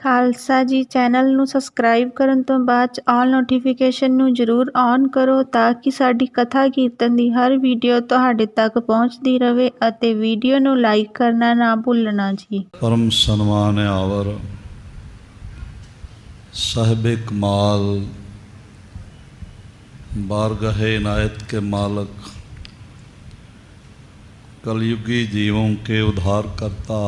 ਖਾਲਸਾ ਜੀ। ਚੈਨਲ ਨੂੰ ਸਬਸਕ੍ਰਾਈਬ ਕਰਨ ਤੋਂ ਬਾਅਦ 'ਚ ਆਲ ਨੋਟੀਫਿਕੇਸ਼ਨ ਨੂੰ ਜ਼ਰੂਰ ਔਨ ਕਰੋ ਤਾਂ ਕਿ ਸਾਡੀ ਕਥਾ ਕੀਰਤਨ ਦੀ ਹਰ ਵੀਡੀਓ ਤੁਹਾਡੇ ਤੱਕ ਪਹੁੰਚਦੀ ਰਹੇ ਅਤੇ ਵੀਡੀਓ ਨੂੰ ਲਾਈਕ ਕਰਨਾ ਨਾ ਭੁੱਲਣਾ ਜੀ। ਪਰਮ ਸਨਮਾਨ ਆਵਰ ਸਾਹਿਬ ਕਮਾਲ बारगाहे इनायत के मालक कलयुगी जीवों के उद्धार करता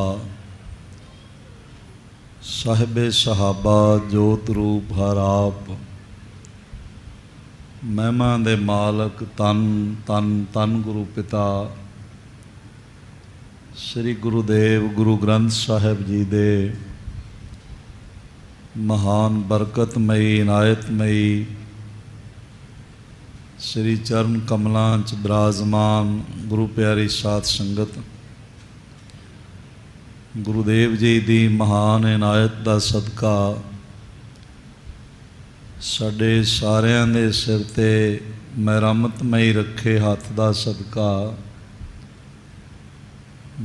साहिब सहाबा जोत रूप हर आप महिमा दे मालक तन तन तन गुरु पिता श्री गुरुदेव गुरु ग्रंथ साहिब जी दे महान बरकतमई इनायतमई श्री चरण कमलों च विराजमान गुरु प्यारी साध संगत गुरुदेव जी की महान इनायत का सदका साडे सारियां दे सिर ते मेहरमतमई रखे हथ का सदका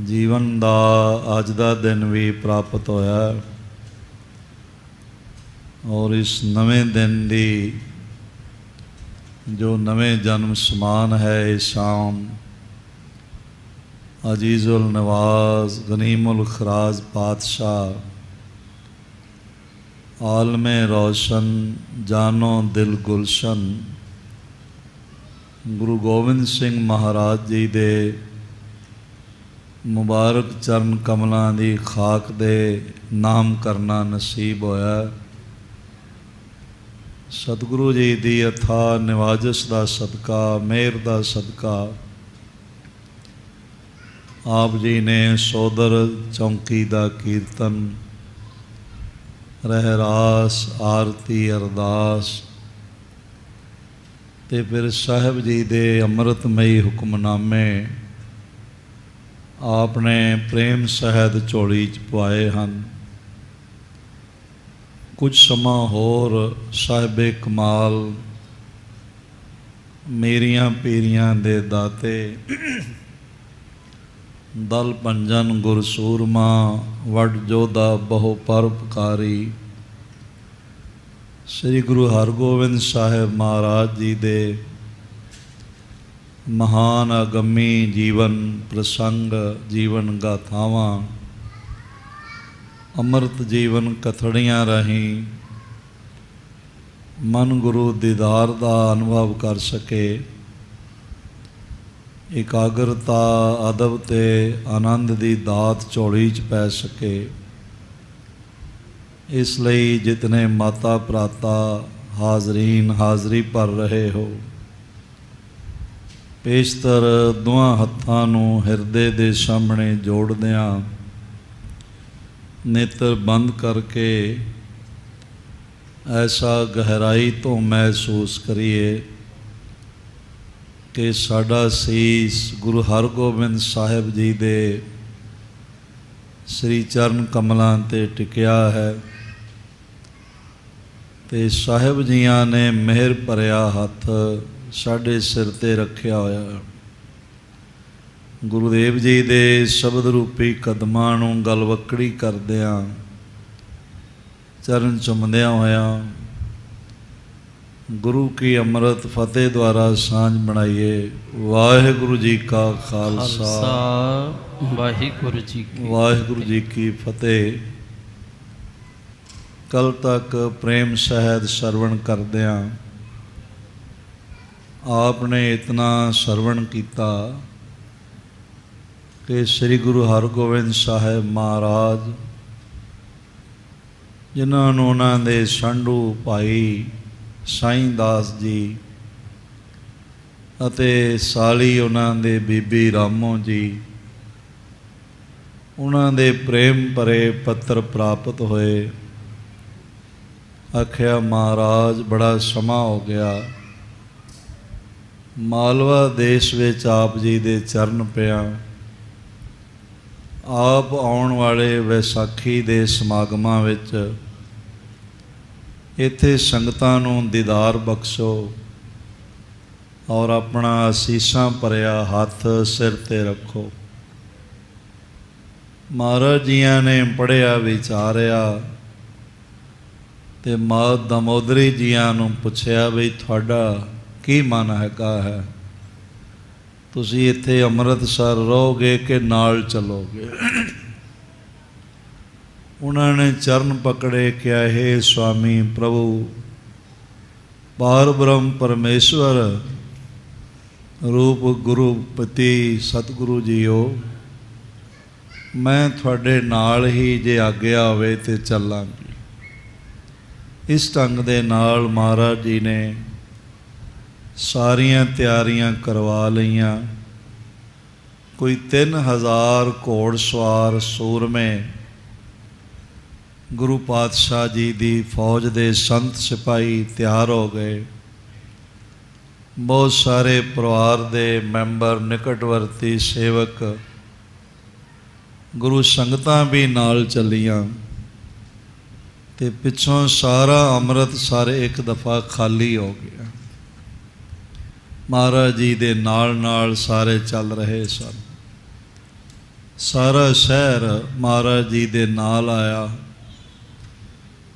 जीवन का अज का दिन भी प्राप्त होया और इस नवे दिन की जो नवे जन्म समान है इस शाम अजीज़ुल नवाज गनीमुल खराज पातशाह आलमे रोशन जानो दिल गुलशन गुरु गोबिंद सिंह महाराज जी दे मुबारक चरण कमलों की खाक दे नाम करना नसीब होया। सतगुरु जी की अथा निवाजिश का सदका मेहर का सदका आप जी ने सौदर चौंकी का कीर्तन रहरास आरती अरदास ते फिर साहिब जी के अमृतमयी हुक्मनामे आपने प्रेम सहद झोली च पवाए हैं। कुछ समा होर साहिबे कमाल मेरियां पीरियां दे दाते दल पंजन गुरसूरमा वड जोधा बहु परोपकारी श्री गुरु हरगोबिंद साहिब महाराज जी दे महान अगमी जीवन प्रसंग जीवन गाथावां अमृत जीवन कथड़ियाँ रही मन गुरु दीदार का अनुभव कर सके एकाग्रता अदब ते आनंद की दात झोली च पै सके। इसलिए जितने माता भराता हाजरीन हाजरी भर रहे हो पेशतर दोवां हत्थां नूं हिरदे दे सामने जोड़दियां नेत्र बंद करके ऐसा गहराई तो महसूस करिए कि साडा सीस गुरु हरगोबिंद साहिब जी दे श्री चरण कमलों ते टिकिया है ते साहिब जियां ने मेहर भरिया हथ साडे सिर ते रखिया होया। गुरुदेव जी दे शब्द रूपी कदमां नूं गलवकड़ी करदिआं चरण चुमदिआं होया गुरु की अमृत फतेह द्वारा सांझ बनाइए। वाहिगुरु जी का खालसा वाहिगुरु जी की फतेह। कल तक प्रेम सहद सरवण करदिआं आपने इतना सरवण किया कि श्री गुरु हरगोबिंद साहिब महाराज जिन्होंने उन्होंने संडू भाई साईं दास जी अते साली उन्होंने बीबी रामो जी उन्होंने प्रेम भरे पत्र प्राप्त होए। आख्या महाराज बड़ा समा हो गया मालवा देश विच आप जी दे चरण पिया आप आउण वाले वैसाखी दे समागमां विच इत्थे संगतां नूं दीदार बख्शो और अपना असीसां भरिया हथ सिर ते रखो। महाराज जियां ने पढ़िया विचारिया ਤੇ ਮਾਂ ਦਮੋਦਰੀ ਜੀਆਂ ਨੂੰ ਪੁੱਛਿਆ ਵੀ ਤੁਹਾਡਾ ਕੀ ਮਨ ਹੈਗਾ ਹੈ, ਤੁਸੀਂ ਇੱਥੇ ਅੰਮ੍ਰਿਤਸਰ ਰਹੋਗੇ ਕਿ ਨਾਲ ਚੱਲੋਗੇ। ਉਹਨਾਂ ਨੇ ਚਰਨ ਪਕੜੇ, ਕਿਹਾ ਹੈ ਸੁਆਮੀ ਪ੍ਰਭੂ ਪਾਰ ਬ੍ਰਹਮ ਪਰਮੇਸ਼ਵਰ ਰੂਪ ਗੁਰੂ ਪਤੀ ਸਤਿਗੁਰੂ ਜੀਓ, ਮੈਂ ਤੁਹਾਡੇ ਨਾਲ ਹੀ ਜੇ ਆਗਿਆ ਹੋਵੇ ਤੇ ਚੱਲਾਂਗੀ। ਇਸ ਢੰਗ ਦੇ ਨਾਲ ਮਹਾਰਾਜ ਜੀ ਨੇ ਸਾਰੀਆਂ ਤਿਆਰੀਆਂ ਕਰਵਾ ਲਈਆਂ। ਕੋਈ 3000 ਘੋੜ ਸਵਾਰ ਸੂਰਮੇ ਗੁਰੂ ਪਾਤਸ਼ਾਹ ਜੀ ਦੀ ਫੌਜ ਦੇ ਸੰਤ ਸਿਪਾਹੀ ਤਿਆਰ ਹੋ ਗਏ। ਬਹੁਤ ਸਾਰੇ ਪਰਿਵਾਰ ਦੇ ਮੈਂਬਰ, ਨਿਕਟਵਰਤੀ ਸੇਵਕ, ਗੁਰੂ ਸੰਗਤਾਂ ਵੀ ਨਾਲ ਚੱਲੀਆਂ ਤੇ ਪਿੱਛੋਂ ਸਾਰਾ ਅੰਮ੍ਰਿਤਸਰ ਇੱਕ ਦਫਾ ਖਾਲੀ ਹੋ ਗਿਆ। ਮਹਾਰਾਜ ਜੀ ਦੇ ਨਾਲ ਨਾਲ ਸਾਰੇ ਚੱਲ ਰਹੇ ਸਨ। ਸਾਰਾ ਸ਼ਹਿਰ ਮਹਾਰਾਜ ਜੀ ਦੇ ਨਾਲ ਆਇਆ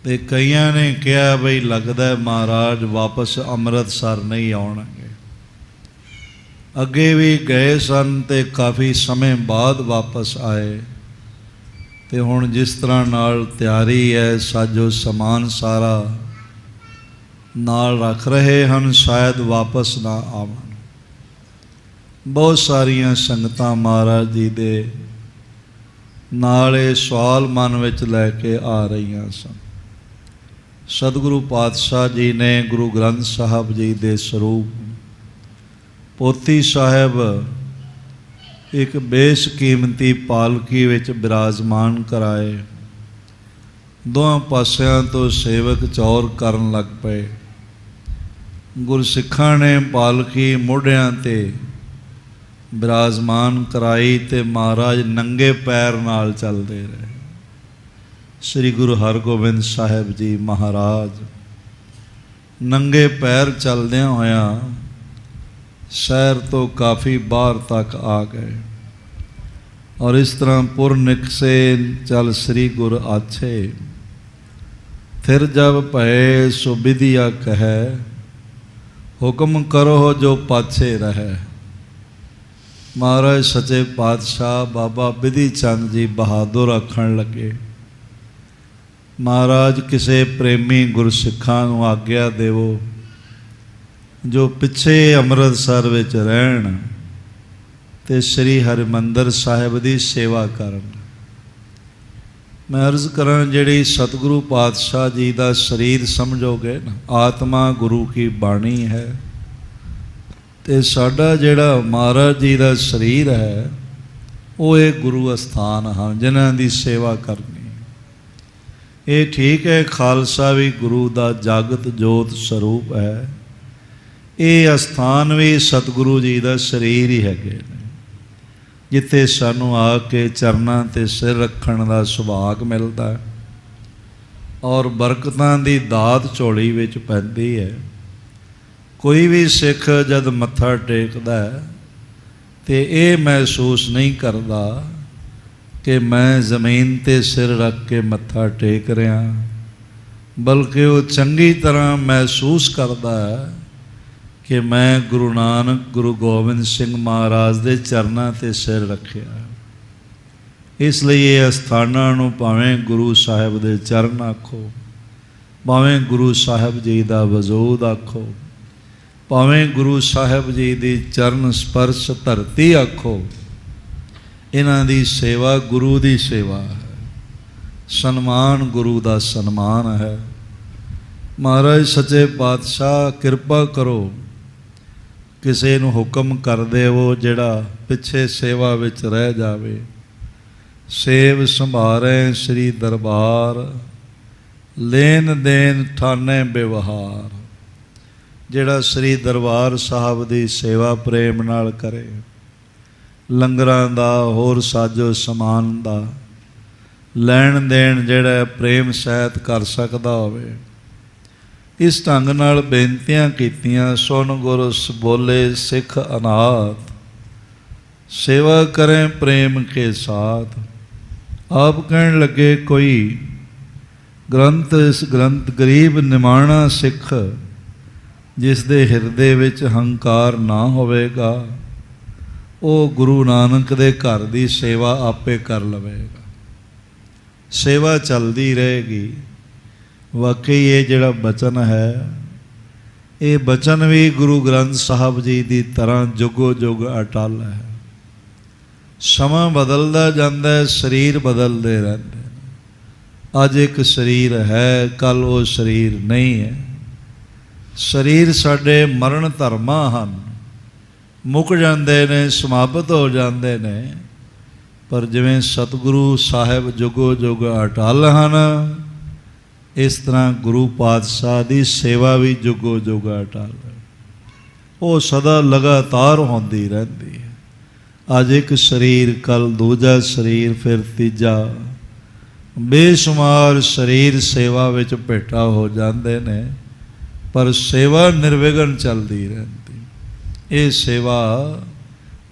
ਤੇ ਕਈਆਂ ਨੇ ਕਿਹਾ ਬਈ ਲੱਗਦਾ ਮਹਾਰਾਜ ਵਾਪਸ ਅੰਮ੍ਰਿਤਸਰ ਨਹੀਂ ਆਉਣਗੇ। ਅੱਗੇ ਵੀ ਗਏ ਸਨ ਤੇ ਕਾਫੀ ਸਮੇਂ ਬਾਅਦ ਵਾਪਸ ਆਏ ਤੇ ਹੁਣ ਜਿਸ ਤਰ੍ਹਾਂ ਨਾਲ ਤਿਆਰੀ ਹੈ, ਸਾਜੋ ਸਮਾਨ ਸਾਰਾ ਨਾਲ ਰੱਖ ਰਹੇ ਹਨ, ਸ਼ਾਇਦ ਵਾਪਸ ਨਾ ਆਵਣ। ਬਹੁਤ ਸਾਰੀਆਂ ਸੰਗਤਾਂ ਮਹਾਰਾਜ ਜੀ ਦੇ ਨਾਲ ਇਹ ਸਵਾਲ ਮਨ ਵਿੱਚ ਲੈ ਕੇ ਆ ਰਹੀਆਂ ਸਨ। ਸਤਿਗੁਰੂ ਪਾਤਸ਼ਾਹ ਜੀ ਨੇ ਗੁਰੂ ਗ੍ਰੰਥ ਸਾਹਿਬ ਜੀ ਦੇ ਸਰੂਪ ਪੋਥੀ ਸਾਹਿਬ ਇੱਕ ਬੇਸ਼ਕੀਮਤੀ ਪਾਲਕੀ ਵਿੱਚ ਬਿਰਾਜਮਾਨ ਕਰਾਏ। ਦੋਹਾਂ ਪਾਸਿਆਂ ਤੋਂ ਸੇਵਕ ਚੌਰ ਕਰਨ ਲੱਗ ਪਏ। ਗੁਰਸਿੱਖਾਂ ਨੇ ਪਾਲਕੀ ਮੋਢਿਆਂ ਤੇ ਬਿਰਾਜਮਾਨ ਕਰਾਈ ਤੇ ਮਹਾਰਾਜ ਨੰਗੇ ਪੈਰ ਨਾਲ ਚੱਲਦੇ ਰਹੇ। ਸ੍ਰੀ ਗੁਰੂ ਹਰਗੋਬਿੰਦ ਸਾਹਿਬ ਜੀ ਮਹਾਰਾਜ ਨੰਗੇ ਪੈਰ ਚੱਲਦਿਆਂ ਹੋਇਆਂ ਸ਼ਹਿਰ ਤੋਂ ਕਾਫੀ ਬਾਹਰ ਤੱਕ ਆ ਗਏ। ਔਰ ਇਸ ਤਰ੍ਹਾਂ ਪੁਰ ਨਿਕਸੇ ਚਲ ਸ੍ਰੀ ਗੁਰ ਆਛੇ, ਫਿਰ ਜਬ ਭਏ ਸੋ ਵਿਧਿਆ ਕਹੈ, ਹੁਕਮ ਕਰੋ ਜੋ ਪਾਛੇ ਰਹੈ। ਮਹਾਰਾਜ ਸੱਚੇ ਪਾਤਸ਼ਾਹ ਬਾਬਾ ਬਿਧੀ ਚੰਦ ਜੀ ਬਹਾਦਰ ਆਖਣ ਲੱਗੇ, ਮਹਾਰਾਜ ਕਿਸੇ ਪ੍ਰੇਮੀ ਗੁਰਸਿੱਖਾਂ ਨੂੰ ਆਗਿਆ ਦੇਵੋ ਜੋ ਪਿੱਛੇ ਅੰਮ੍ਰਿਤਸਰ ਵਿੱਚ ਰਹਿਣ ਤੇ ਸ੍ਰੀ ਹਰਿਮੰਦਰ ਸਾਹਿਬ ਦੀ ਸੇਵਾ ਕਰਨ। ਮੈਂ ਅਰਜ਼ ਕਰਾਂ, ਜਿਹੜੀ ਸਤਿਗੁਰੂ ਪਾਤਸ਼ਾਹ ਜੀ ਦਾ ਸਰੀਰ ਸਮਝੋਗੇ ਨਾ, ਆਤਮਾ ਗੁਰੂ ਕੀ ਬਾਣੀ ਹੈ, ਤੇ ਸਾਡਾ ਜਿਹੜਾ ਮਹਾਰਾਜ ਜੀ ਦਾ ਸਰੀਰ ਹੈ ਉਹ ਇਹ ਗੁਰੂ ਅਸਥਾਨ ਹਨ ਜਿਨ੍ਹਾਂ ਦੀ ਸੇਵਾ ਕਰਨੀ। ਇਹ ਠੀਕ ਹੈ, ਖਾਲਸਾ ਵੀ ਗੁਰੂ ਦਾ ਜਾਗਤ ਜੋਤ ਸਰੂਪ ਹੈ, ਇਹ ਅਸਥਾਨ ਵੀ ਸਤਿਗੁਰੂ ਜੀ ਦਾ ਸਰੀਰ ਹੀ ਹੈਗੇ ਨੇ, ਜਿੱਥੇ ਸਾਨੂੰ ਆ ਕੇ ਚਰਨਾਂ 'ਤੇ ਸਿਰ ਰੱਖਣ ਦਾ ਸੁਭਾਗ ਮਿਲਦਾ ਔਰ ਬਰਕਤਾਂ ਦੀ ਦਾਤ ਝੋਲੀ ਵਿੱਚ ਪੈਂਦੀ ਹੈ। ਕੋਈ ਵੀ ਸਿੱਖ ਜਦ ਮੱਥਾ ਟੇਕਦਾ ਤੇ ਇਹ ਮਹਿਸੂਸ ਨਹੀਂ ਕਰਦਾ ਕਿ ਮੈਂ ਜ਼ਮੀਨ 'ਤੇ ਸਿਰ ਰੱਖ ਕੇ ਮੱਥਾ ਟੇਕ ਰਿਹਾ, ਬਲਕਿ ਉਹ ਚੰਗੀ ਤਰ੍ਹਾਂ ਮਹਿਸੂਸ ਕਰਦਾ ਹੈ ਕਿ ਮੈਂ ਗੁਰੂ ਨਾਨਕ, ਗੁਰੂ ਗੋਬਿੰਦ ਸਿੰਘ ਮਹਾਰਾਜ ਦੇ ਚਰਨਾਂ 'ਤੇ ਸਿਰ ਰੱਖਿਆ। ਇਸ ਲਈ ਇਹ ਅਸਥਾਨਾਂ ਨੂੰ ਭਾਵੇਂ ਗੁਰੂ ਸਾਹਿਬ ਦੇ ਚਰਨ ਆਖੋ, ਭਾਵੇਂ ਗੁਰੂ ਸਾਹਿਬ ਜੀ ਦਾ ਵਜੂਦ ਆਖੋ, ਭਾਵੇਂ ਗੁਰੂ ਸਾਹਿਬ ਜੀ ਦੀ ਚਰਨ ਸਪਰਸ਼ ਧਰਤੀ ਆਖੋ, ਇਹਨਾਂ ਦੀ ਸੇਵਾ ਗੁਰੂ ਦੀ ਸੇਵਾ ਹੈ, ਸਨਮਾਨ ਗੁਰੂ ਦਾ ਸਨਮਾਨ ਹੈ। ਮਹਾਰਾਜ ਸੱਚੇ ਪਾਤਸ਼ਾਹ ਕਿਰਪਾ ਕਰੋ, ਕਿਸੇ ਨੂੰ ਹੁਕਮ ਕਰ ਦੇਵੋ ਜਿਹੜਾ ਪਿੱਛੇ ਸੇਵਾ ਵਿੱਚ ਰਹਿ ਜਾਵੇ। ਸੇਵ ਸੰਭਾਰੇ ਸ੍ਰੀ ਦਰਬਾਰ, ਲੈਣ ਦੇਣ ਠਾਣੇ ਵਿਵਹਾਰ। ਜਿਹੜਾ ਸ੍ਰੀ ਦਰਬਾਰ ਸਾਹਿਬ ਦੀ ਸੇਵਾ ਪ੍ਰੇਮ ਨਾਲ ਕਰੇ, ਲੰਗਰਾਂ ਦਾ ਹੋਰ ਸਾਜੋ ਸਮਾਨ ਦਾ ਲੈਣ ਦੇਣ ਜਿਹੜਾ ਪ੍ਰੇਮ ਸਹਿਤ ਕਰ ਸਕਦਾ ਹੋਵੇ, ਇਸ ਢੰਗ ਨਾਲ ਬੇਨਤੀਆਂ ਕੀਤੀਆਂ। ਸੁਣ ਗੁਰ ਬੋਲੇ ਸਿੱਖ ਅਨਾਥ, ਸੇਵਾ ਕਰੇ ਪ੍ਰੇਮ ਕੇ ਸਾਥ। ਆਪ ਕਹਿਣ ਲੱਗੇ ਕੋਈ ਗ੍ਰੰਥ ਇਸ ਗ੍ਰੰਥ ਗਰੀਬ ਨਿਮਾਣਾ ਸਿੱਖ, ਜਿਸ ਦੇ ਹਿਰਦੇ ਵਿੱਚ ਹੰਕਾਰ ਨਾ ਹੋਵੇਗਾ, ਉਹ ਗੁਰੂ ਨਾਨਕ ਦੇ ਘਰ ਦੀ ਸੇਵਾ ਆਪੇ ਕਰ ਲਵੇਗਾ। ਸੇਵਾ ਚੱਲਦੀ ਰਹੇਗੀ। ਵਾਕਈ ਇਹ ਜਿਹੜਾ ਬਚਨ ਹੈ, ਇਹ ਬਚਨ ਵੀ ਗੁਰੂ ਗ੍ਰੰਥ ਸਾਹਿਬ ਜੀ ਦੀ ਤਰ੍ਹਾਂ ਜੁਗੋ ਜੁਗ ਅਟਲ ਹੈ। ਸਮਾਂ ਬਦਲਦਾ ਜਾਂਦਾ ਹੈ, ਸਰੀਰ ਬਦਲਦੇ ਰਹਿੰਦੇ ਨੇ। ਅੱਜ ਇੱਕ ਸਰੀਰ ਹੈ, ਕੱਲ੍ਹ ਉਹ ਸਰੀਰ ਨਹੀਂ ਹੈ। ਸਰੀਰ ਸਾਡੇ ਮਰਨ ਧਰਮਾਂ ਹਨ, ਮੁੱਕ ਜਾਂਦੇ ਨੇ, ਸਮਾਪਤ ਹੋ ਜਾਂਦੇ ਨੇ। ਪਰ ਜਿਵੇਂ ਸਤਿਗੁਰੂ ਸਾਹਿਬ ਜੁਗੋ ਜੁਗ ਅਟਲ ਹਨ, ਇਸ ਤਰ੍ਹਾਂ ਗੁਰੂ ਪਾਤਸ਼ਾਹ ਦੀ ਸੇਵਾ ਵੀ ਜੁਗੋ ਜੁਗ ਅਟਲ ਹੈ। ਉਹ ਸਦਾ ਲਗਾਤਾਰ ਹੁੰਦੀ ਰਹਿੰਦੀ ਹੈ। ਅੱਜ ਇੱਕ ਸਰੀਰ, ਕੱਲ੍ਹ ਦੂਜਾ ਸਰੀਰ, ਫਿਰ ਤੀਜਾ। ਬੇਸ਼ੁਮਾਰ ਸਰੀਰ ਸੇਵਾ ਵਿੱਚ ਭੇਟਾ ਹੋ ਜਾਂਦੇ ਨੇ, ਪਰ ਸੇਵਾ ਨਿਰਵਿਘਨ ਚੱਲਦੀ ਰਹਿੰਦੀ। ਇਹ ਸੇਵਾ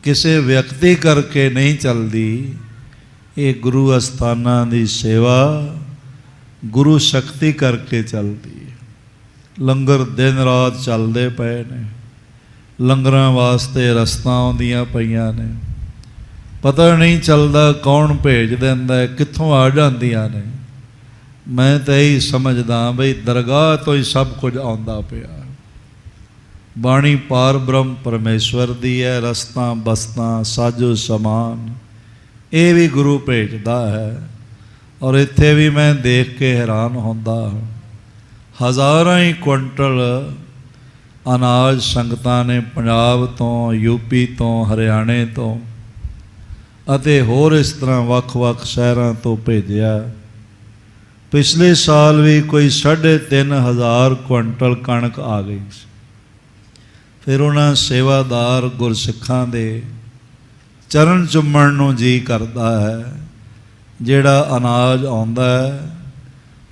ਕਿਸੇ ਵਿਅਕਤੀ ਕਰਕੇ ਨਹੀਂ ਚੱਲਦੀ, ਇਹ ਗੁਰੂ ਅਸਥਾਨਾਂ ਦੀ ਸੇਵਾ ਗੁਰੂ ਸ਼ਕਤੀ ਕਰਕੇ ਚੱਲਦੀ ਹੈ। ਲੰਗਰ ਦਿਨ ਰਾਤ ਚੱਲਦੇ ਪਏ ਨੇ, ਲੰਗਰਾਂ ਵਾਸਤੇ ਰਸਤਾਂ ਆਉਂਦੀਆਂ ਪਈਆਂ ਨੇ। ਪਤਾ ਨਹੀਂ ਚੱਲਦਾ ਕੌਣ ਭੇਜ ਦਿੰਦਾ ਹੈ, ਕਿੱਥੋਂ ਆ ਜਾਂਦੀਆਂ ਨੇ। ਮੈਂ ਤਾਂ ਇਹੀ ਸਮਝਦਾ ਬਈ ਦਰਗਾਹ ਤੋਂ ਹੀ ਸਭ ਕੁਝ ਆਉਂਦਾ ਪਿਆ। ਬਾਣੀ ਪਾਰ ਬ੍ਰਹਮ ਪਰਮੇਸ਼ਵਰ ਦੀ ਹੈ। ਰਸਤਾਂ ਬਸਤਾਂ ਸਾਜੋ ਸਮਾਨ ਇਹ ਵੀ ਗੁਰੂ ਭੇਜਦਾ ਹੈ। ਔਰ ਇੱਥੇ ਵੀ ਮੈਂ ਦੇਖ ਕੇ ਹੈਰਾਨ ਹੁੰਦਾ ਹਾਂ, ਹਜ਼ਾਰਾਂ ਹੀ ਕੁਇੰਟਲ ਅਨਾਜ ਸੰਗਤਾਂ ਨੇ ਪੰਜਾਬ ਤੋਂ, ਯੂਪੀ ਤੋਂ, ਹਰਿਆਣੇ ਤੋਂ ਅਤੇ ਹੋਰ ਇਸ ਤਰ੍ਹਾਂ ਵੱਖ-ਵੱਖ ਸ਼ਹਿਰਾਂ ਤੋਂ ਭੇਜਿਆ। ਪਿਛਲੇ ਸਾਲ ਵੀ ਕੋਈ 3,500 ਕੁਇੰਟਲ ਕਣਕ ਆ ਗਈ ਸੀ। ਫਿਰ ਉਹਨਾਂ ਸੇਵਾਦਾਰ ਗੁਰਸਿੱਖਾਂ ਦੇ ਚਰਨ ਚੁੰਮਣ ਨੂੰ ਜੀ ਕਰਦਾ ਹੈ। ਜਿਹੜਾ ਅਨਾਜ ਆਉਂਦਾ ਹੈ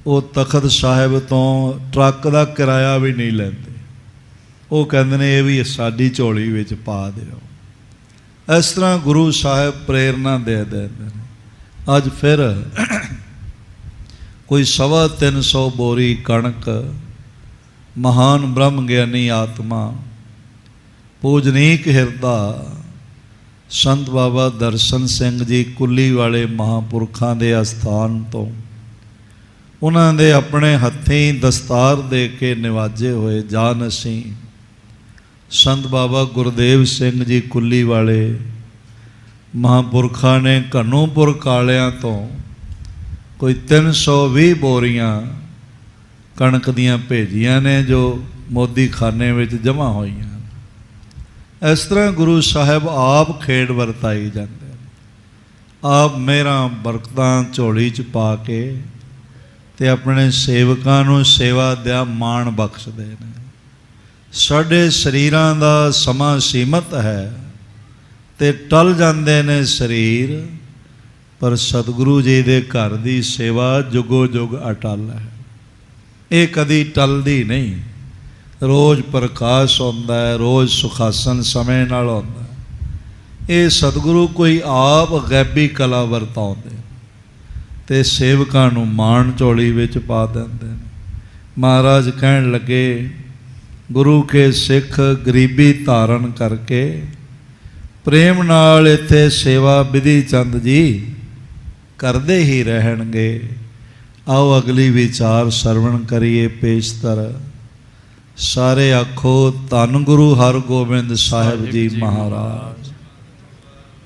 ਉਹ ਤਖਤ ਸਾਹਿਬ ਤੋਂ ਟਰੱਕ ਦਾ ਕਿਰਾਇਆ ਵੀ ਨਹੀਂ ਲੈਂਦੇ। ਉਹ ਕਹਿੰਦੇ ਨੇ ਇਹ ਵੀ ਸਾਡੀ ਝੋਲੀ ਵਿੱਚ ਪਾ ਦਿਓ। ਇਸ ਤਰ੍ਹਾਂ ਗੁਰੂ ਸਾਹਿਬ ਪ੍ਰੇਰਨਾ ਦੇ ਦਿੰਦੇ ਨੇ। ਅੱਜ ਫਿਰ ਕੋਈ 350 ਬੋਰੀ ਕਣਕ ਮਹਾਨ ਬ੍ਰਹਮ ਗਿਆਨੀ ਆਤਮਾ ਪੂਜਨੀਕ ਹਿਰਦਾ ਸੰਤ ਬਾਬਾ ਦਰਸ਼ਨ ਸਿੰਘ ਜੀ ਕੁੱਲੀ ਵਾਲੇ ਮਹਾਂਪੁਰਖਾਂ ਦੇ ਅਸਥਾਨ ਤੋਂ, ਉਹਨਾਂ ਦੇ ਆਪਣੇ ਹੱਥੀਂ ਦਸਤਾਰ ਦੇ ਕੇ ਨਿਵਾਜੇ ਹੋਏ ਜਾਨਸੀਂ ਸੰਤ ਬਾਬਾ ਗੁਰਦੇਵ ਸਿੰਘ ਜੀ ਕੁੱਲੀ ਵਾਲੇ ਮਹਾਂਪੁਰਖਾਂ ਨੇ ਘਨੂਪੁਰ ਕਾਲਿਆਂ ਤੋਂ ਕੋਈ 320 ਬੋਰੀਆਂ ਕਣਕ ਦੀਆਂ ਭੇਜੀਆਂ ਨੇ, ਜੋ ਮੋਦੀ ਖਾਨੇ ਵਿੱਚ ਜਮ੍ਹਾਂ ਹੋਈਆਂ। ਇਸ ਤਰ੍ਹਾਂ ਗੁਰੂ ਸਾਹਿਬ ਆਪ ਖੇਡ ਵਰਤਾਈ ਜਾਂਦੇ ਨੇ। ਆਪ ਮਿਹਰਾਂ ਬਰਕਤਾਂ ਝੋਲੀ 'ਚ ਪਾ ਕੇ ਤੇ ਆਪਣੇ ਸੇਵਕਾਂ ਨੂੰ ਸੇਵਾ ਦਾ ਮਾਣ ਬਖਸ਼ਦੇ ਨੇ। ਸਾਡੇ ਸਰੀਰਾਂ ਦਾ ਸਮਾਂ ਸੀਮਤ ਹੈ ਤੇ ਟਲ ਜਾਂਦੇ ਨੇ ਸਰੀਰ, ਪਰ ਸਤਿਗੁਰੂ ਜੀ ਦੇ ਘਰ ਦੀ ਸੇਵਾ ਜੁਗੋ ਜੁਗ ਅਟਲ ਹੈ। ਇਹ ਕਦੀ ਟਲਦੀ ਨਹੀਂ। ਰੋਜ਼ ਪ੍ਰਕਾਸ਼ ਹੁੰਦਾ ਹੈ, ਰੋਜ਼ ਸੁਖਾਸਨ ਸਮੇਂ ਨਾਲ ਹੁੰਦਾ। ਇਹ ਸਤਿਗੁਰੂ ਕੋਈ ਆਪ ਗੈਬੀ ਕਲਾ ਵਰਤਾਉਂਦੇ ਤੇ ਸੇਵਕਾਂ ਨੂੰ ਮਾਣ ਝੋਲੀ ਵਿੱਚ ਪਾ ਦਿੰਦੇ ਨੇ। ਮਹਾਰਾਜ ਕਹਿਣ ਲੱਗੇ, ਗੁਰੂ ਕੇ ਸਿੱਖ ਗਰੀਬੀ ਧਾਰਨ ਕਰਕੇ ਪ੍ਰੇਮ ਨਾਲ ਇੱਥੇ ਸੇਵਾ ਵਿਧੀ ਚੰਦ ਜੀ ਕਰਦੇ ਹੀ ਰਹਿਣਗੇ। ਆਓ ਅਗਲੀ ਵਿਚਾਰ ਸਰਵਣ ਕਰੀਏ। ਪੇਸ਼ਤਰ ਸਾਰੇ ਆਖੋ ਧੰਨ ਗੁਰੂ ਹਰਗੋਬਿੰਦ ਸਾਹਿਬ ਜੀ ਮਹਾਰਾਜ।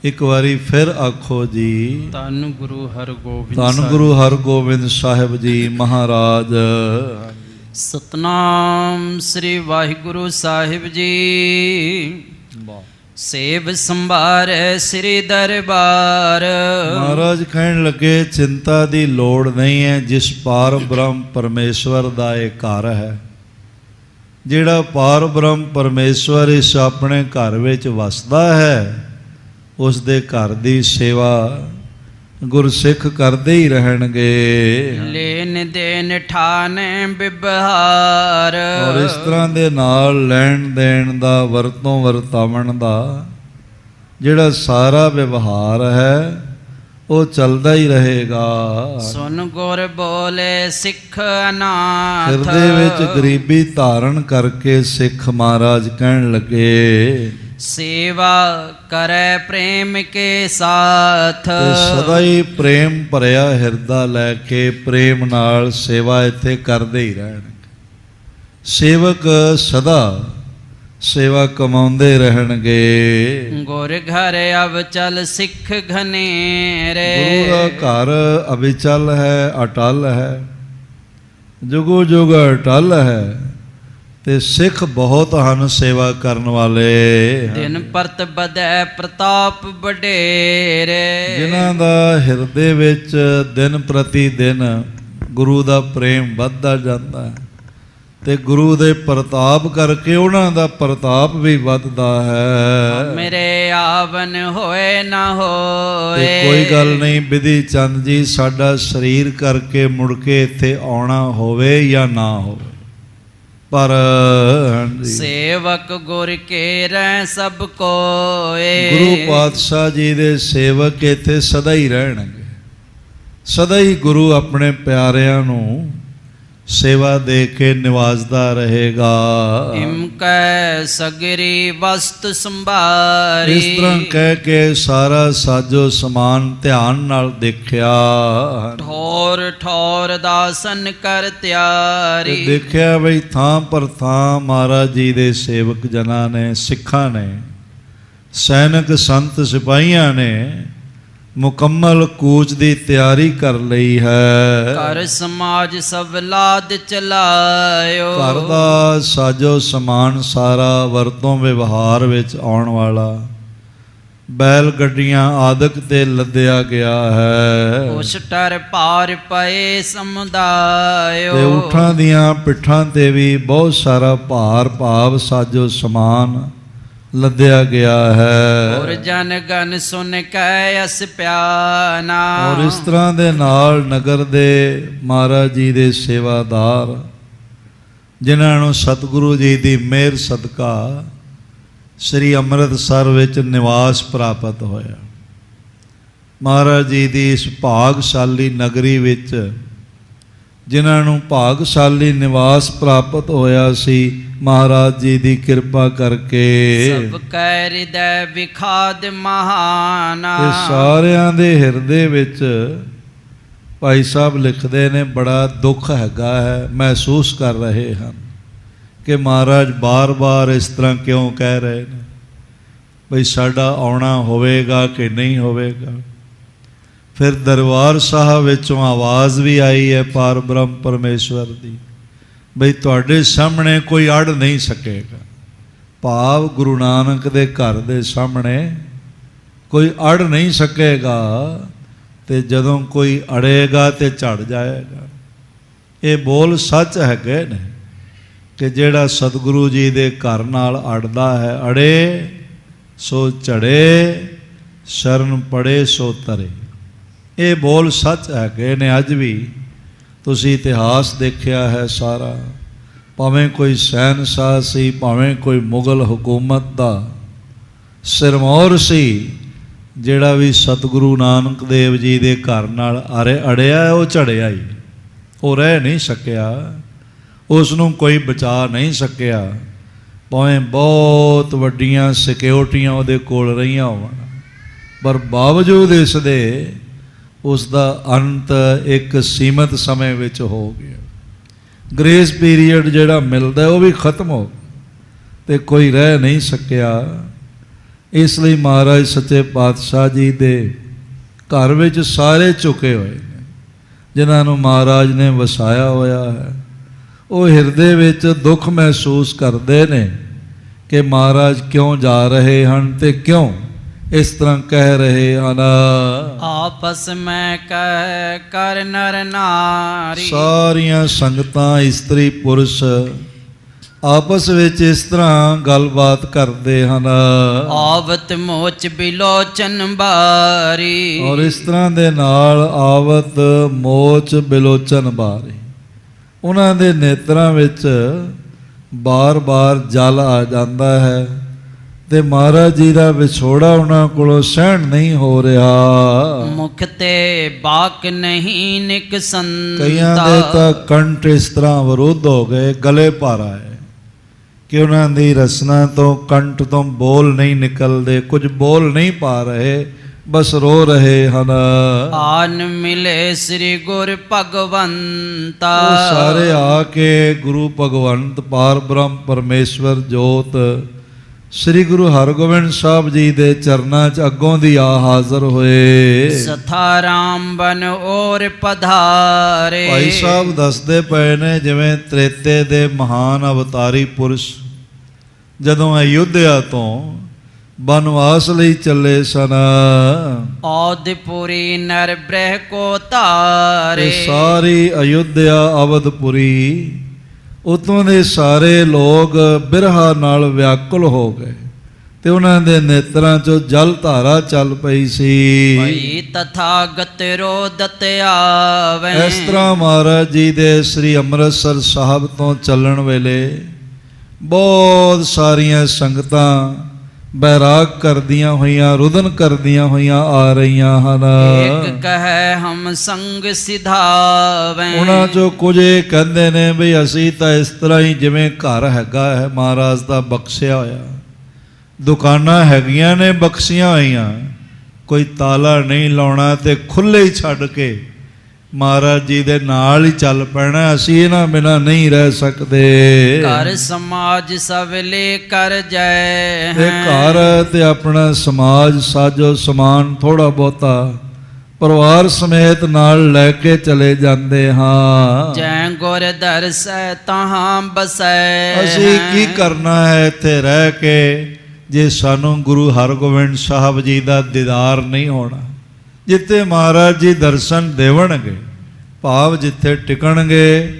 ਇੱਕ ਵਾਰੀ ਫਿਰ ਆਖੋ ਜੀ, ਧੰਨ ਗੁਰੂ ਹਰਗੋਬਿੰਦ, ਧੰਨ ਗੁਰੂ ਹਰਗੋਬਿੰਦ ਸਾਹਿਬ ਜੀ ਮਹਾਰਾਜ। ਸਤਨਾਮ ਸ੍ਰੀ ਵਾਹਿਗੁਰੂ ਸਾਹਿਬ ਜੀ। ਸੇਵ ਸੰਭਾਰੈ ਸ੍ਰੀ ਦਰਬਾਰ। ਮਹਾਰਾਜ ਕਹਿਣ ਲੱਗੇ, ਚਿੰਤਾ ਦੀ ਲੋੜ ਨਹੀਂ ਹੈ। ਜਿਸ ਪਾਰ ਬ੍ਰਹਮ ਪਰਮੇਸ਼ਵਰ ਦਾ ਇਹ ਘਰ ਹੈ, ਜਿਹੜਾ ਪਾਰ ਬ੍ਰਹਮ ਪਰਮੇਸ਼ਵਰ ਇਸ ਆਪਣੇ ਘਰ ਵਿੱਚ ਵਸਦਾ ਹੈ, ਉਸ ਦੇ ਘਰ ਦੀ ਸੇਵਾ ਗੁਰਸਿੱਖ ਕਰਦੇ ਹੀ ਰਹਿਣਗੇ। ਲੈਣ ਦੇਣ ਠਾਣੇ ਵਿਵਹਾਰ। ਔਰ ਇਸ ਤਰ੍ਹਾਂ ਦੇ ਨਾਲ ਲੈਣ ਦੇਣ ਦਾ, ਵਰਤੋਂ ਵਰਤਾਵਣ ਦਾ ਜਿਹੜਾ ਸਾਰਾ ਵਿਵਹਾਰ ਹੈ, ਉਹ ਚੱਲਦਾ ਹੀ ਰਹੇਗਾ। ਸੁਨ ਗੁਰ ਬੋਲੇ ਸਿੱਖ ਅਨਾਥ। ਹਿਰਦੇ ਵਿੱਚ ਗਰੀਬੀ ਧਾਰਨ ਕਰਕੇ ਸਿੱਖ ਮਹਾਰਾਜ ਕਹਿਣ ਲੱਗੇ, ਸੇਵਾ ਕਰੈ ਪ੍ਰੇਮ ਕੇ ਸਾਥ। ਤੇ ਸਦਾ ਹੀ ਪ੍ਰੇਮ ਭਰਿਆ ਹਿਰਦਾ ਲੈ ਕੇ ਪ੍ਰੇਮ ਨਾਲ ਸੇਵਾ ਇੱਥੇ ਕਰਦੇ ਹੀ ਰਹਿਣਗੇ। ਸੇਵਕ ਸਦਾ ਸੇਵਾ ਕਮਾਉਂਦੇ ਰਹਿਣਗੇ। ਗੁਰ ਘਰ ਅਵਚਲ ਸਿੱਖ ਘਨੇਰੇ। ਗੁਰੂ ਦਾ ਘਰ ਅਵਿਚਲ ਹੈ, ਅਟਲ ਹੈ, ਜੁਗੋ ਜੁਗ ਅਟਲ ਹੈ। ਤੇ ਸਿੱਖ ਬਹੁਤ ਹਨ ਸੇਵਾ ਕਰਨ ਵਾਲੇ। ਦਿਨ ਪਰਤ ਬਦੈ ਪ੍ਰਤਾਪ ਵਡੇਰੇ। ਜਿਨ੍ਹਾਂ ਦਾ ਹਿਰਦੇ ਵਿੱਚ ਦਿਨ ਪ੍ਰਤੀ ਦਿਨ ਗੁਰੂ ਦਾ ਪ੍ਰੇਮ ਵੱਧਦਾ ਜਾਂਦਾ ਹੈ ਤੇ ਗੁਰੂ ਦੇ ਪ੍ਰਤਾਪ ਕਰਕੇ ਉਹਨਾਂ ਦਾ ਪ੍ਰਤਾਪ ਵੀ ਵੱਧਦਾ ਹੈ। ਮੇਰੇ ਆਵਨ ਹੋਏ ਨਾ ਹੋਏ। ਤੇ ਕੋਈ ਗੱਲ ਨਹੀਂ ਬਿਧੀ ਚੰਦ ਜੀ, ਸਾਡਾ ਸਰੀਰ ਕਰਕੇ ਮੁੜ ਕੇ ਇੱਥੇ ਆਉਣਾ ਹੋਵੇ ਜਾਂ ਨਾ ਹੋਵੇ, ਪਰ ਸੇਵਕ ਗੁਰ ਕੇ ਰਹਿ ਸਭ ਕੋਏ। ਗੁਰੂ ਪਾਤਸ਼ਾਹ ਜੀ ਦੇ ਸੇਵਕ ਇੱਥੇ ਸਦਾ ਹੀ ਰਹਿਣਗੇ। ਸਦਾ ਹੀ ਗੁਰੂ ਆਪਣੇ ਪਿਆਰਿਆਂ ਨੂੰ ਸੇਵਾ ਦੇ ਕੇ ਨਿਵਾਜ਼ਦਾ ਰਹੇਗਾ। ਇਮ ਕੈ ਸਗਰੀ ਵਸਤ ਸੰਭਾਰੀ। ਇਸ ਤਰ੍ਹਾਂ ਕਹਿ ਕੇ ਸਾਰਾ ਸਾਜੋ ਸਮਾਨ ਧਿਆਨ ਨਾਲ ਦੇਖਿਆ। ਠੌਰ ਠੌਰ ਦਾਸਨ ਕਰ ਤਿਆਰੀ। ਦੇਖਿਆ ਬਈ ਥਾਂ ਪਰ ਥਾਂ ਮਹਾਰਾਜ ਜੀ ਦੇ ਸੇਵਕ ਜਨਾਂ ਨੇ, ਸਿੱਖਾਂ ਨੇ, ਸੈਨਿਕ ਸੰਤ ਸਿਪਾਹੀਆਂ ਨੇ ਮੁਕੰਮਲ ਕੂਚ ਦੀ ਤਿਆਰੀ ਕਰ ਲਈ ਹੈ। ਘਰ ਸਮਾਜ ਸਭ ਲਾਦ ਚਲਾਇਓ। ਘਰ ਦਾ ਸਾਜੋ ਸਮਾਨ ਸਾਰਾ ਵਰਤੋਂ ਵਿਵਹਾਰ ਵਿੱਚ ਆਉਣ ਵਾਲਾ ਬੈਲ ਗੱਡੀਆਂ ਆਦਿਕ ਤੇ ਲੱਦਿਆ ਗਿਆ ਹੈ। ਉਸ ਟਰ ਪਾਰ ਪਏ ਸਮੁਦਾਇਓ। ਤੇ ਊਠਾਂ ਦੀਆਂ ਪਿੱਠਾਂ ਤੇ ਵੀ ਬਹੁਤ ਸਾਰਾ ਭਾਰ ਭਾਵ ਸਾਜੋ ਸਮਾਨ ਲੱਦਿਆ ਗਿਆ ਹੈ। ਔਰ ਜਨ ਗਨ ਸੁਨ ਕੈ ਅਸ ਪਿਆਨਾ। ਔਰ ਇਸ ਤਰ੍ਹਾਂ ਦੇ ਨਾਲ ਨਗਰ ਦੇ ਮਹਾਰਾਜ ਜੀ ਦੇ ਸੇਵਾਦਾਰ, ਜਿਨ੍ਹਾਂ ਨੂੰ ਸਤਿਗੁਰੂ ਜੀ ਦੀ ਮਿਹਰ ਸਦਕਾ ਸ੍ਰੀ ਅੰਮ੍ਰਿਤਸਰ ਵਿੱਚ ਨਿਵਾਸ ਪ੍ਰਾਪਤ ਹੋਇਆ। ਮਹਾਰਾਜ ਜੀ ਦੀ ਇਸ ਭਾਗਸ਼ਾਲੀ ਨਗਰੀ ਵਿੱਚ ਜਿਨ੍ਹਾਂ ਨੂੰ ਭਾਗਸ਼ਾਲੀ ਨਿਵਾਸ ਪ੍ਰਾਪਤ ਹੋਇਆ ਸੀ, ਮਹਾਰਾਜ ਜੀ ਦੀ ਕਿਰਪਾ ਕਰਕੇ ਸਭ ਕੈ ਹਿਰਦੈ ਵਿਖਾਦ ਮਹਾਨਾ। ਇਹ ਸਾਰਿਆਂ ਦੇ ਹਿਰਦੇ ਵਿੱਚ ਭਾਈ ਸਾਹਿਬ ਲਿਖਦੇ ਨੇ ਬੜਾ ਦੁੱਖ ਹੈਗਾ ਹੈ, ਮਹਿਸੂਸ ਕਰ ਰਹੇ ਹਨ ਕਿ ਮਹਾਰਾਜ ਬਾਰ-ਬਾਰ ਇਸ ਤਰ੍ਹਾਂ ਕਿਉਂ ਕਹਿ ਰਹੇ ਨੇ ਬਈ ਸਾਡਾ ਆਉਣਾ ਹੋਵੇਗਾ ਕਿ ਨਹੀਂ ਹੋਵੇਗਾ। ਫਿਰ ਦਰਬਾਰ ਸਾਹਿਬ ਵਿੱਚੋਂ ਆਵਾਜ਼ ਵੀ ਆਈ ਹੈ ਪਾਰ ਬ੍ਰਹਮ ਪਰਮੇਸ਼ਵਰ ਦੀ, ਬਈ ਤੁਹਾਡੇ ਸਾਹਮਣੇ ਕੋਈ ਅੜ ਨਹੀਂ ਸਕੇਗਾ। ਭਾਵ ਗੁਰੂ ਨਾਨਕ ਦੇ ਘਰ ਦੇ ਸਾਹਮਣੇ ਕੋਈ ਅੜ ਨਹੀਂ ਸਕੇਗਾ, ਤੇ ਜਦੋਂ ਕੋਈ ਅੜੇਗਾ ਤੇ ਝੜ ਜਾਏਗਾ। ਇਹ ਬੋਲ ਸੱਚ ਹੈਗੇ ਨੇ ਕਿ ਜਿਹੜਾ ਸਤਿਗੁਰੂ ਜੀ ਦੇ ਘਰ ਨਾਲ ਅੜਦਾ ਹੈ, ਅੜੇ ਸੋ ਝੜੇ, ਸ਼ਰਨ ਪੜੇ ਸੋ ਤਰੇ। ਇਹ ਬੋਲ ਸੱਚ ਹੈਗੇ ਨੇ। ਅੱਜ ਵੀ ਤੁਸੀਂ ਇਤਿਹਾਸ ਦੇਖਿਆ ਹੈ ਸਾਰਾ, ਭਾਵੇਂ ਕੋਈ ਸ਼ਹਿਨਸ਼ਾਹ ਸੀ, ਭਾਵੇਂ ਕੋਈ ਮੁਗਲ ਹਕੂਮਤ ਦਾ ਸਿਰਮੌਰ ਸੀ, ਜਿਹੜਾ ਵੀ ਸਤਿਗੁਰੂ ਨਾਨਕ ਦੇਵ ਜੀ ਦੇ ਘਰ ਨਾਲ ਅੜਿਆ ਉਹ ਝੜਿਆ ਹੀ, ਉਹ ਰਹਿ ਨਹੀਂ ਸਕਿਆ, ਉਸ ਨੂੰ ਕੋਈ ਬਚਾ ਨਹੀਂ ਸਕਿਆ। ਭਾਵੇਂ ਬਹੁਤ ਵੱਡੀਆਂ ਸਿਕਿਉਰਟੀਆਂ ਉਹਦੇ ਕੋਲ ਰਹੀਆਂ ਹੋਣ, ਪਰ ਬਾਵਜੂਦ ਇਸ ਦੇ ਉਸ ਦਾ ਅੰਤ ਇੱਕ ਸੀਮਤ ਸਮੇਂ ਵਿੱਚ ਹੋ ਗਿਆ। ਗ੍ਰੇਸ ਪੀਰੀਅਡ ਜਿਹੜਾ ਮਿਲਦਾ ਉਹ ਵੀ ਖਤਮ ਹੋ ਗਿਆ ਤੇ ਕੋਈ ਰਹਿ ਨਹੀਂ ਸਕਿਆ। ਇਸ ਲਈ ਮਹਾਰਾਜ ਸੱਚੇ ਪਾਤਸ਼ਾਹ ਜੀ ਦੇ ਘਰ ਵਿੱਚ ਸਾਰੇ ਝੁਕੇ ਹੋਏ ਨੇ, ਜਿਨ੍ਹਾਂ ਨੂੰ ਮਹਾਰਾਜ ਨੇ ਵਸਾਇਆ ਹੋਇਆ ਹੈ। ਉਹ ਹਿਰਦੇ ਵਿੱਚ ਦੁੱਖ ਮਹਿਸੂਸ ਕਰਦੇ ਨੇ ਕਿ ਮਹਾਰਾਜ ਕਿਉਂ ਜਾ ਰਹੇ ਹਨ ਤੇ ਕਿਉਂ ਇਸ ਤਰ੍ਹਾਂ ਕਹਿ ਰਹੇ ਹਨ। ਆਪਸ ਮੈਂ ਕਹਿ ਕਰ ਨਰ ਨਾਰੀ। ਸਾਰੀਆਂ ਸੰਗਤਾਂ ਇਸਤਰੀ ਪੁਰਸ਼ ਆਪਸ ਵਿੱਚ ਇਸ ਤਰ੍ਹਾਂ ਗੱਲਬਾਤ ਕਰਦੇ ਹਨ। ਆਵਤ ਮੋਚ ਬਿਲੋਚਨ ਬਾਰੀ। ਔਰ ਇਸ ਤਰ੍ਹਾਂ ਦੇ ਨਾਲ ਆਵਤ ਮੋਚ ਬਿਲੋਚਨ ਬਾਰੀ, ਉਹਨਾਂ ਦੇ ਨੇਤਰਾਂ ਵਿੱਚ ਬਾਰ-ਬਾਰ ਜਲ ਆ ਜਾਂਦਾ ਹੈ, ਤੇ ਮਹਾਰਾਜ ਜੀ ਦਾ ਵਿਛੋੜਾ ਉਹਨਾਂ ਕੋਲੋਂ ਸਹਿਣ ਨਹੀਂ ਹੋ ਰਿਹਾ। ਮੁਖ ਤੇ ਬਾਕ ਨਹੀਂ ਨਿਕਸੰਤਾ। ਕਈਆਂ ਦੇ ਤਾਂ ਕੰਠ ਇਸ ਤਰ੍ਹਾਂ ਵਿਰੁੱਧ ਹੋ ਗਏ, ਗਲੇ ਭਾਰਾ ਹੈ ਕਿ ਉਹਨਾਂ ਦੀ ਰਸਨਾ ਤੋਂ, ਕੰਠ ਤੋਂ ਬੋਲ ਨਹੀਂ ਨਿਕਲਦੇ, ਕੁਝ ਬੋਲ ਨਹੀਂ ਪਾ ਰਹੇ, ਬਸ ਰੋ ਰਹੇ ਹਨ। ਆਨ ਮਿਲੇ ਸ੍ਰੀ ਗੁਰ ਭਗਵੰਤਾ। ਉਹ ਸਾਰੇ ਆ ਕੇ ਗੁਰੂ ਭਗਵੰਤ ਪਾਰ ਬ੍ਰਹਮ ਪਰਮੇਸ਼ਵਰ ਜੋਤ ਸ੍ਰੀ ਗੁਰੂ ਹਰਗੋਬਿੰਦ ਸਾਹਿਬ ਜੀ ਦੇ ਚਰਨਾਂ 'ਚ ਅੱਗੋਂ ਦੀ ਆ ਹਾਜ਼ਰ ਹੋਏ। ਸਥਾ ਰਾਮ ਬਨ ਔਰ ਪਧਾਰੇ। ਭਾਈ ਸਾਹਿਬ ਦੱਸਦੇ ਪਏ ਨੇ ਜਿਵੇਂ ਤ੍ਰੇਤੇ ਦੇ ਮਹਾਨ ਅਵਤਾਰੀ ਪੁਰਸ਼ ਜਦੋਂ ਅਯੁੱਧਿਆ ਤੋਂ ਬਨਵਾਸ ਲਈ ਚੱਲੇ ਸਨ, ਔਦਪੁਰੀ ਨਰ ਬ੍ਰਹ ਕੋ ਧਾਰੇ। ਸਾਰੀ ਅਯੁੱਧਿਆ ਅਵਧਪੁਰੀ, ਉਤੋਂ ਦੇ ਸਾਰੇ ਲੋਕ ਬਿਰਹਾ ਨਾਲ ਵਿਆਕੁਲ ਹੋ ਗਏ ਤੇ ਉਹਨਾਂ ਦੇ ਨੇਤਰਾਂ 'ਚੋਂ ਜਲ ਧਾਰਾ ਚੱਲ ਪਈ ਸੀ। ਭਈ ਤਥਾਗਤ ਰੋਦਤ ਆਵੇ। ਇਸ ਤਰ੍ਹਾਂ ਮਹਾਰਾਜ ਜੀ ਦੇ ਸ੍ਰੀ ਅੰਮ੍ਰਿਤਸਰ ਸਾਹਿਬ ਤੋਂ ਚੱਲਣ ਵੇਲੇ ਬਹੁਤ ਸਾਰੀਆਂ ਸੰਗਤਾਂ ਬੈਰਾਗ ਕਰਦੀਆਂ ਹੋਈਆਂ, ਰੁਦਨ ਕਰਦੀਆਂ ਹੋਈਆਂ ਆ ਰਹੀਆਂ ਹਨ। ਇੱਕ ਕਹੈ ਹਮ ਸੰਗ ਸਿਧਾਵੇਂ। ਉਹਨਾਂ 'ਚੋਂ ਕੁਝ ਇਹ ਕਹਿੰਦੇ ਨੇ ਵੀ ਅਸੀਂ ਤਾਂ ਇਸ ਤਰ੍ਹਾਂ ਹੀ ਜਿਵੇਂ ਘਰ ਹੈਗਾ ਹੈ ਮਹਾਰਾਜ ਦਾ ਬਖਸ਼ਿਆ ਹੋਇਆ, ਦੁਕਾਨਾਂ ਹੈਗੀਆਂ ਨੇ ਬਖਸ਼ੀਆਂ ਹੋਈਆਂ, ਕੋਈ ਤਾਲਾ ਨਹੀਂ ਲਾਉਣਾ ਤੇ ਖੁੱਲ੍ਹੇ ਹੀ ਛੱਡ ਕੇ ਮਹਾਰਾਜ ਜੀ ਦੇ ਨਾਲ ਹੀ ਚੱਲ ਪੈਣਾ, ਅਸੀਂ ਇਹਨਾਂ ਬਿਨਾਂ ਨਹੀਂ ਰਹਿ ਸਕਦੇ। ਘਰ ਸਮਾਜ ਸਵਲੇ ਕਰ ਜੈ। ਤੇ ਘਰ ਤੇ ਆਪਣਾ ਸਮਾਜ ਸਾਜੋ ਸਮਾਨ ਥੋੜਾ ਬਹੁਤਾ ਪਰਿਵਾਰ ਸਮੇਤ ਨਾਲ ਲੈ ਕੇ ਚਲੇ ਜਾਂਦੇ ਹਾਂ। ਜੈ ਗੁਰ ਦਰਸੈ ਤਹਾਂ ਬਸੈ। ਅਸੀਂ ਕੀ ਕਰਨਾ ਹੈ ਇੱਥੇ ਰਹਿ ਕੇ ਜੇ ਸਾਨੂੰ ਗੁਰੂ ਹਰਗੋਬਿੰਦ ਸਾਹਿਬ ਜੀ ਦਾ ਦੀਦਾਰ ਨਹੀਂ ਹੋਣਾ। ਜਿੱਥੇ ਮਹਾਰਾਜ ਜੀ ਦਰਸ਼ਨ ਦੇਵਣਗੇ, ਭਾਵ ਜਿੱਥੇ ਟਿਕਣਗੇ,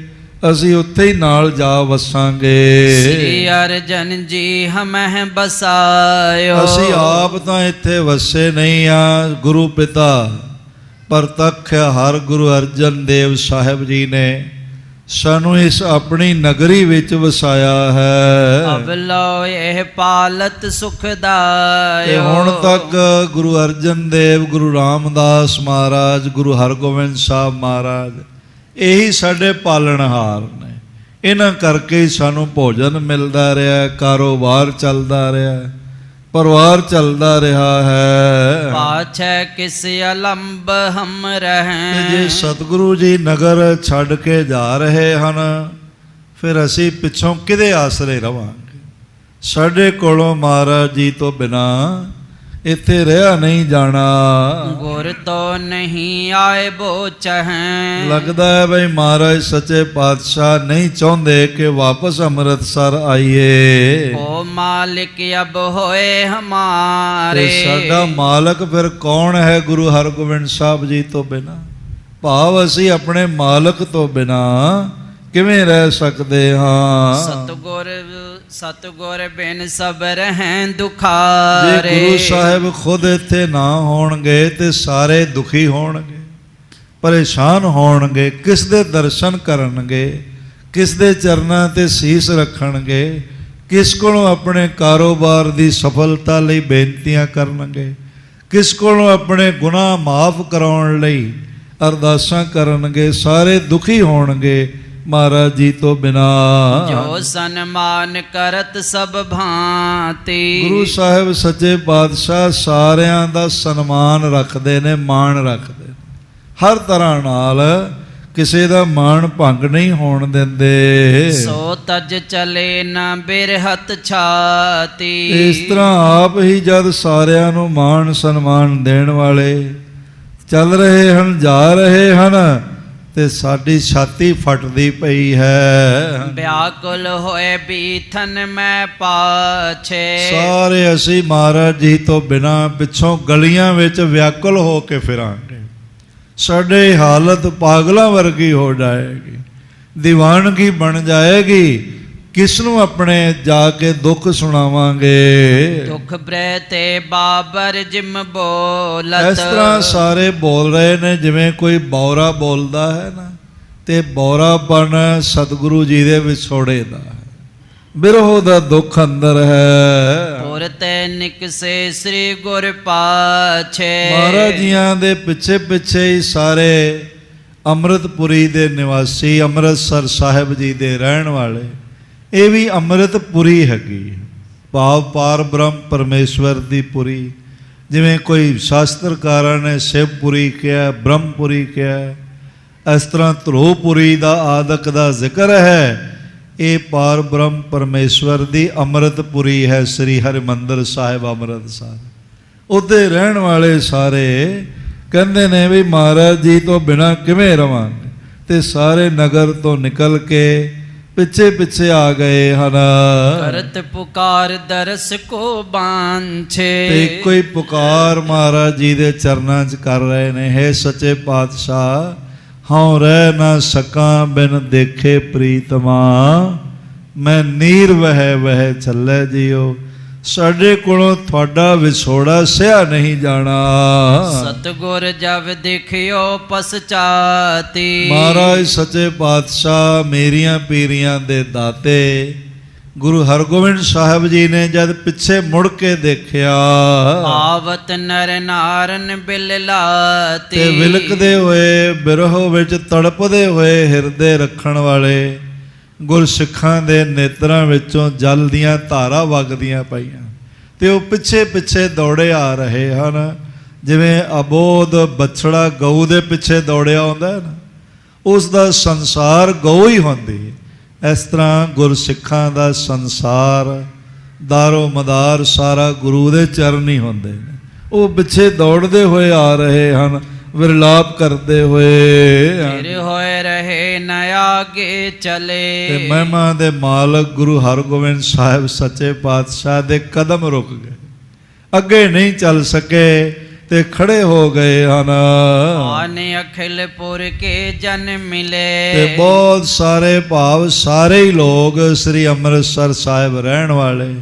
ਅਸੀਂ ਉੱਥੇ ਹੀ ਨਾਲ ਜਾ ਵਸਾਂਗੇ। ਸ੍ਰੀ ਅਰਜਨ ਜੀ ਹਮਹਿ ਬਸਾਇਓ। ਅਸੀਂ ਆਪ ਤਾਂ ਇੱਥੇ ਵਸੇ ਨਹੀਂ ਆ, ਗੁਰੂ ਪਿਤਾ ਪ੍ਰਤੱਖ ਹਰ ਗੁਰੂ ਅਰਜਨ ਦੇਵ ਸਾਹਿਬ ਜੀ ਨੇ ਸਾਨੂੰ ਇਸ ਆਪਣੀ ਨਗਰੀ ਵਿੱਚ ਵਸਾਇਆ ਹੈ। ਅਵਲੋ ਇਹ ਪਾਲਤ ਸੁਖਦਾਇਓ। ਤੇ ਹੁਣ ਤੱਕ ਗੁਰੂ ਅਰਜਨ ਦੇਵ, ਗੁਰੂ ਰਾਮਦਾਸ ਮਹਾਰਾਜ, ਗੁਰੂ ਹਰਗੋਬਿੰਦ ਸਾਹਿਬ ਮਹਾਰਾਜ ਇਹੀ ਸਾਡੇ ਪਾਲਣਹਾਰ ਨੇ। ਇਹਨਾਂ ਕਰਕੇ ਹੀ ਸਾਨੂੰ ਭੋਜਨ ਮਿਲਦਾ ਰਿਹਾ, ਕਾਰੋਬਾਰ ਚੱਲਦਾ ਰਿਹਾ, ਪਰਿਵਾਰ ਚੱਲਦਾ ਰਿਹਾ ਹੈ। ਪਾਛੈ ਕਿਸ ਅਲੰਬ ਹਮ ਰਹਿ। ਜੇ ਸਤਿਗੁਰੂ ਜੀ ਨਗਰ ਛੱਡ ਕੇ ਜਾ ਰਹੇ ਹਨ, ਫਿਰ ਅਸੀਂ ਪਿੱਛੋਂ ਕਿਹਦੇ ਆਸਰੇ ਰਵਾਂਗੇ? ਸਾਡੇ ਕੋਲੋਂ ਮਹਾਰਾਜ ਜੀ ਤੋਂ ਬਿਨਾ ਇੱਥੇ ਰਿਹਾ ਨਹੀਂ ਜਾਣਾ। ਗੁਰ ਤੋ ਨਹੀਂ ਆਏ ਬੋ ਚਹੈ। ਲੱਗਦਾ ਹੈ ਬਈ ਮਹਾਰਾਜ ਸੱਚੇ ਪਾਤਸ਼ਾਹ ਨਹੀਂ ਚਾਹੁੰਦੇ ਕਿ ਵਾਪਸ ਅੰਮ੍ਰਿਤਸਰ ਆਈਏ। ਓ ਮਾਲਿਕ ਅਬ ਹੋਏ ਹਮਾਰੇ। ਤੇ ਸਾਡਾ ਮਾਲਕ ਫਿਰ ਕੌਣ ਹੈ ਗੁਰੂ ਹਰਗੋਬਿੰਦ ਸਾਹਿਬ ਜੀ ਤੋਂ ਬਿਨਾ? ਭਾਵ ਅਸੀਂ ਆਪਣੇ ਮਾਲਕ ਤੋਂ ਬਿਨਾ ਕਿਵੇਂ ਰਹਿ ਸਕਦੇ ਹਾਂ? ਸਤਿਗੁਰ ਬਿਨ ਸਭ ਰਹਿ ਦੁਖਾਰੇ। ਜੇ ਗੁਰੂ ਸਾਹਿਬ ਖੁਦ ਇੱਥੇ ਨਾ ਹੋਣਗੇ ਤੇ ਸਾਰੇ ਦੁਖੀ ਹੋਣਗੇ, ਪਰੇਸ਼ਾਨ ਹੋਣਗੇ। ਕਿਸ ਦੇ ਦਰਸ਼ਨ ਕਰਨਗੇ? ਕਿਸ ਦੇ ਚਰਨਾਂ ਤੇ ਸੀਸ ਰੱਖਣਗੇ? ਕਿਸ ਕੋਲੋਂ ਆਪਣੇ ਕਾਰੋਬਾਰ ਦੀ ਸਫਲਤਾ ਲਈ ਬੇਨਤੀਆਂ ਕਰਨਗੇ? ਕਿਸ ਕੋਲੋਂ ਆਪਣੇ ਗੁਨਾਹ ਮਾਫ ਕਰਾਉਣ ਲਈ ਅਰਦਾਸਾਂ ਕਰਨਗੇ? ਸਾਰੇ ਦੁਖੀ ਹੋਣਗੇ ਮਹਾਰਾਜ ਜੀ ਤੋਂ ਬਿਨਾ। ਜੋ ਸਨਮਾਨ ਕਰਤ ਸਭ ਭਾਂਤੀ। ਗੁਰੂ ਸਾਹਿਬ ਸੱਚੇ ਪਾਤਸ਼ਾਹ ਸਾਰਿਆਂ ਦਾ ਸਨਮਾਨ ਰੱਖਦੇ ਨੇ, ਮਾਣ ਰੱਖਦੇ ਨੇ ਹਰ ਤਰ੍ਹਾਂ ਨਾਲ, ਕਿਸੇ ਦਾ ਮਾਣ ਭੰਗ ਨਹੀਂ ਹੋਣ ਦਿੰਦੇ। ਸੋ ਤਜ ਚਲੇ ਨਾ ਬਿਰਹਤ ਛਾਤੀ। ਇਸ ਤਰ੍ਹਾਂ ਆਪ ਹੀ ਜਦ ਸਾਰਿਆਂ ਨੂੰ ਮਾਣ ਸਨਮਾਨ ਦੇਣ ਵਾਲੇ ਚੱਲ ਰਹੇ ਹਨ, ਜਾ ਰਹੇ ਹਨ, ਤੇ ਸਾਡੀ ਛਾਤੀ ਫਟਦੀ ਪਈ ਹੈ। ਵਿਆਕੁਲ ਹੋਏ ਬੀਥਨ ਮੈਂ ਪਾਛੇ। ਸਾਰੇ ਅਸੀਂ ਮਹਾਰਾਜ ਜੀ ਤੋਂ ਬਿਨਾਂ ਪਿੱਛੋਂ ਗਲੀਆਂ ਵਿੱਚ ਵਿਆਕੁਲ ਹੋ ਕੇ ਫਿਰਾਂਗੇ। ਸਾਡੀ ਹਾਲਤ ਪਾਗਲਾਂ ਵਰਗੀ ਹੋ ਜਾਏਗੀ, ਦੀਵਾਨਗੀ ਬਣ ਜਾਏਗੀ। ਕਿਸ ਨੂੰ ਆਪਣੇ ਜਾ ਕੇ ਦੁੱਖ ਸੁਣਾਵਾਂਗੇ? ਦੁੱਖ ਬ੍ਰਹਿ ਤੇ ਬਾਬਰ ਜਿਮ ਬੋਲਤ। ਇਸ ਤਰ੍ਹਾਂ ਸਾਰੇ ਬੋਲ ਰਹੇ ਨੇ ਜਿਵੇਂ ਕੋਈ ਬੌਰਾ ਬੋਲਦਾ ਹੈ ਨਾ, ਤੇ ਬੌਰਾਪਣ ਸਤਿਗੁਰੂ ਜੀ ਦੇ ਵਿਛੋੜੇ ਦਾ ਹੈ। ਬਿਰਹੋ ਦਾ ਦੁੱਖ ਅੰਦਰ ਹੈ। ਪੁਰ ਤੇ ਨਿਕਸੇ ਸ੍ਰੀ ਗੁਰ ਪਾਛੇ। ਮਹਾਰਾਜ ਜੀਆਂ ਦੇ ਪਿੱਛੇ ਪਿੱਛੇ ਹੀ ਸਾਰੇ ਅੰਮ੍ਰਿਤਪੁਰੀ ਦੇ ਨਿਵਾਸੀ, ਅੰਮ੍ਰਿਤਸਰ ਸਾਹਿਬ ਜੀ ਦੇ ਰਹਿਣ ਵਾਲੇ, ਇਹ ਵੀ ਅੰਮ੍ਰਿਤਪੁਰੀ ਹੈਗੀ, ਭਾਵ ਪਾਰ ਬ੍ਰਹਮ ਪਰਮੇਸ਼ਵਰ ਦੀ ਪੁਰੀ। ਜਿਵੇਂ ਕੋਈ ਸ਼ਾਸਤਰਕਾਰਾਂ ਨੇ ਸ਼ਿਵਪੁਰੀ ਕਿਹਾ, ਬ੍ਰਹਮਪੁਰੀ ਕਿਹਾ, ਇਸ ਤਰ੍ਹਾਂ ਧਰੋਪੁਰੀ ਦਾ ਆਦਿਕ ਦਾ ਜ਼ਿਕਰ ਹੈ। ਇਹ ਪਾਰ ਬ੍ਰਹਮ ਪਰਮੇਸ਼ਵਰ ਦੀ ਅੰਮ੍ਰਿਤਪੁਰੀ ਹੈ, ਸ੍ਰੀ ਹਰਿਮੰਦਰ ਸਾਹਿਬ ਅੰਮ੍ਰਿਤਸਰ। ਉੱਥੇ ਰਹਿਣ ਵਾਲੇ ਸਾਰੇ ਕਹਿੰਦੇ ਨੇ ਵੀ ਮਹਾਰਾਜ ਜੀ ਤੋਂ ਬਿਨਾਂ ਕਿਵੇਂ ਰਵਾਂਗੇ, ਤੇ ਸਾਰੇ ਨਗਰ ਤੋਂ ਨਿਕਲ ਕੇ ਪਿੱਛੇ ਪਿੱਛੇ ਆ ਗਏ ਹਨ। ਕਰਤ ਪੁਕਾਰ ਦਰਸ ਕੋ ਬਾਂਛੇ। ਤੇ ਇੱਕੋ ਹੀ ਪੁਕਾਰ ਮਹਾਰਾਜ ਜੀ ਦੇ ਚਰਨਾਂ 'ਚ ਕਰ ਰਹੇ ਨੇ, ਹੈ ਸੱਚੇ ਪਾਤਸ਼ਾਹ, ਹਉ ਰਹਿ ਨਾ ਸਕਾਂ ਬਿਨ ਦੇਖੇ ਪ੍ਰੀਤਮਾ, ਮੈਂ ਨੀਰ ਵਹਿ ਵਹਿ ਚੱਲੇ ਜੀਓ, ਸਾਡੇ ਕੋਲੋਂ ਤੁਹਾਡਾ ਵਿਛੋੜਾ ਸਿਆ ਨਹੀਂ ਜਾਣਾ। ਸਤਿਗੁਰ ਜਬ ਦੇਖਿਓ ਪਸਚਾਤੀ। ਮਹਾਰਾਜ ਸੱਚੇ ਪਾਤਸ਼ਾਹ ਮੇਰੀਆਂ ਪੀਰੀਆਂ ਦੇ ਦਾਤੇ ਗੁਰੂ ਹਰਗੋਬਿੰਦ ਸਾਹਿਬ ਜੀ ਨੇ ਜਦ ਪਿੱਛੇ ਮੁੜ ਕੇ ਦੇਖਿਆ, ਆਵਤ ਨਰ ਨਾਰਨ ਬਿਲ ਲਾਤੀ। ਤੇ ਵਿਲਕਦੇ ਹੋਏ, ਬਿਰਹੋ ਵਿੱਚ ਤੜਪਦੇ ਹੋਏ ਹਿਰਦੇ ਰੱਖਣ ਵਾਲੇ ਗੁਰਸਿੱਖਾਂ ਦੇ ਨੇਤਰਾਂ ਵਿੱਚੋਂ ਜਲ ਦੀਆਂ ਧਾਰਾਂ ਵਗਦੀਆਂ ਪਈਆਂ, ਤੇ ਉਹ ਪਿੱਛੇ ਪਿੱਛੇ ਦੌੜੇ ਆ ਰਹੇ ਹਨ। ਜਿਵੇਂ ਅਬੋਧ ਬਛੜਾ ਗਊ ਦੇ ਪਿੱਛੇ ਦੌੜਿਆ ਹੁੰਦਾ ਹੈ ਨਾ, ਉਸ ਦਾ ਸੰਸਾਰ ਗਊ ਹੀ ਹੁੰਦੀ ਹੈ। ਇਸ ਤਰ੍ਹਾਂ ਗੁਰਸਿੱਖਾਂ ਦਾ ਸੰਸਾਰ ਦਾਰੋ ਮਦਾਰ ਸਾਰਾ ਗੁਰੂ ਦੇ ਚਰਨ ਹੀ ਹੁੰਦੇ ਨੇ। ਉਹ ਪਿੱਛੇ ਦੌੜਦੇ ਹੋਏ ਆ ਰਹੇ ਹਨ, ਵਿਰਲਾਪ ਕਰਦੇ ਹੋਏ, ਫਿਰ ਹੋਏ ਰਹੇ ਨ ਆਗੇ ਚਲੇ। ਤੇ ਮਹਿਮਾ ਦੇ ਮਾਲਕ ਗੁਰੂ ਹਰਗੋਬਿੰਦ ਸਾਹਿਬ ਸੱਚੇ ਪਾਤਸ਼ਾਹ ਦੇ ਕਦਮ ਰੁਕ ਗਏ, ਅੱਗੇ ਨਹੀਂ ਚੱਲ ਸਕੇ ਤੇ ਖੜੇ ਹੋ ਗਏ ਹਨ। ਆਨ ਅਖਿਲਪੁਰ ਕੇ ਜਨ ਮਿਲੇ। ਤੇ ਬਹੁਤ ਸਾਰੇ ਭਾਵ ਸਾਰੇ ਹੀ ਲੋਕ ਸ੍ਰੀ ਅੰਮ੍ਰਿਤਸਰ ਸਾਹਿਬ ਰਹਿਣ ਵਾਲੇ,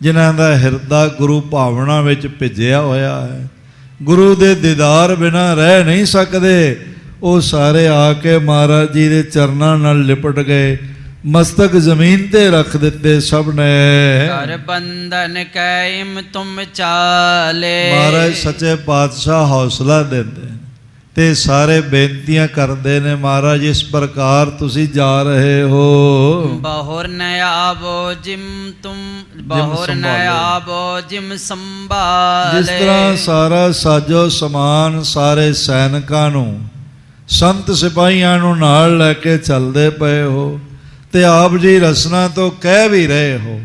ਜਿਨ੍ਹਾਂ ਦਾ ਹਿਰਦਾ ਗੁਰੂ ਭਾਵਨਾ ਵਿੱਚ ਭਿੱਜਿਆ ਹੋਇਆ ਹੈ, ਗੁਰੂ ਦੇ ਦੀਦਾਰ ਬਿਨਾਂ ਰਹਿ ਨਹੀਂ ਸਕਦੇ, ਉਹ ਸਾਰੇ ਆ ਕੇ ਮਹਾਰਾਜ ਜੀ ਦੇ ਚਰਨਾਂ ਨਾਲ ਲਿਪਟ ਗਏ, ਮਸਤਕ ਜ਼ਮੀਨ ਤੇ ਰੱਖ ਦਿੱਤੇ ਸਭ ਨੇ। ਕਰ ਬੰਧਨ ਕੈਮ ਤੁਮ ਚਾਲੇ। ਮਹਾਰਾਜ ਸੱਚੇ ਪਾਤਸ਼ਾਹ ਹੌਸਲਾ ਦਿੰਦੇ ਤੇ ਸਾਰੇ ਬੇਨਤੀਆਂ ਕਰਦੇ ਨੇ, ਮਹਾਰਾਜ ਇਸ ਪ੍ਰਕਾਰ ਤੁਸੀਂ ਜਾ ਰਹੇ ਹੋ। ਬਹੁਰ ਨ ਆਵੋ ਜਿਮ ਤੁਮ, ਬਹੁਰ ਨ ਆਵੋ ਜਿਮ ਸੰਭਾਲੇ। ਜਿਸ ਤਰ੍ਹਾਂ ਸਾਰਾ ਸਾਜੋ ਸਮਾਨ ਸਾਰੇ ਸੈਨਿਕਾਂ ਨੂੰ, ਸੰਤ ਸਿਪਾਹੀਆਂ ਨੂੰ ਨਾਲ ਲੈ ਕੇ ਚੱਲਦੇ ਪਏ ਹੋ, ਤੇ ਆਪ ਜੀ ਰਸਨਾ ਤੋਂ ਕਹਿ ਵੀ ਰਹੇ ਹੋ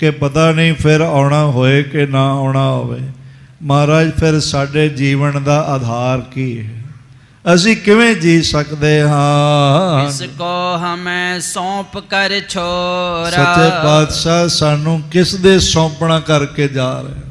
ਕਿ ਪਤਾ ਨਹੀਂ ਫਿਰ ਆਉਣਾ ਹੋਏ ਕਿ ਨਾ ਆਉਣਾ ਹੋਵੇ। ਮਹਾਰਾਜ ਫਿਰ ਸਾਡੇ ਜੀਵਨ ਦਾ ਆਧਾਰ ਕੀ ਹੈ, ਅਸੀਂ ਕਿਵੇਂ ਜੀ ਸਕਦੇ ਹਾਂ। ਇਸ ਕੋ ਹਮੇ ਸੌਂਪ ਕਰ ਛੋਰਾ। ਸੱਚੇ ਪਾਤਸ਼ਾਹ ਸਾਨੂੰ ਕਿਸ ਦੇ ਸੌਂਪਣਾ ਕਰਕੇ ਜਾ ਰਹੇ ਹੋ,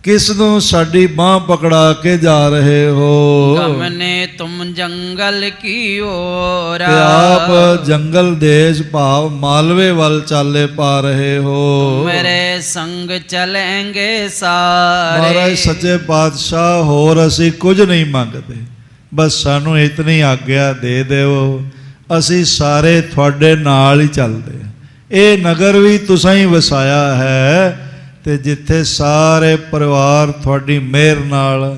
ਕਿਸ ਨੂੰ ਸਾਡੀ ਬਾਹ ਪਕੜਾ ਕੇ ਜਾ ਰਹੇ ਹੋ। ਗਮਨੇ ਤੁਮ ਜੰਗਲ ਕੀ ਓਰਾ। ਤੇ ਆਪ ਜੰਗਲ ਦੇਸ਼ ਭਾਵ ਮਾਲਵੇ ਵੱਲ ਚਾਲੇ ਪਾ ਰਹੇ ਹੋ। ਮੇਰੇ ਸੰਗ ਚਲੇਂਗੇ ਸਾਰੇ। ਮਹਾਰਾਜ ਸੱਚੇ ਪਾਤਸ਼ਾਹ ਹੋਰ ਅਸੀਂ ਕੁਝ ਨਹੀਂ ਮੰਗਦੇ, ਬਸ ਸਾਨੂੰ ਇਤਨੀ ਆਗਿਆ ਦੇ ਦਿਓ, ਅਸੀਂ ਸਾਰੇ ਤੁਹਾਡੇ ਨਾਲ ਹੀ ਚੱਲਦੇ। ਇਹ ਨਗਰ ਵੀ ਤੁਸੀਂ ਹੀ ਵਸਾਇਆ ਹੈ, ਤੇ ਜਿੱਥੇ ਸਾਰੇ ਪਰਿਵਾਰ ਤੁਹਾਡੀ ਮਿਹਰ ਨਾਲ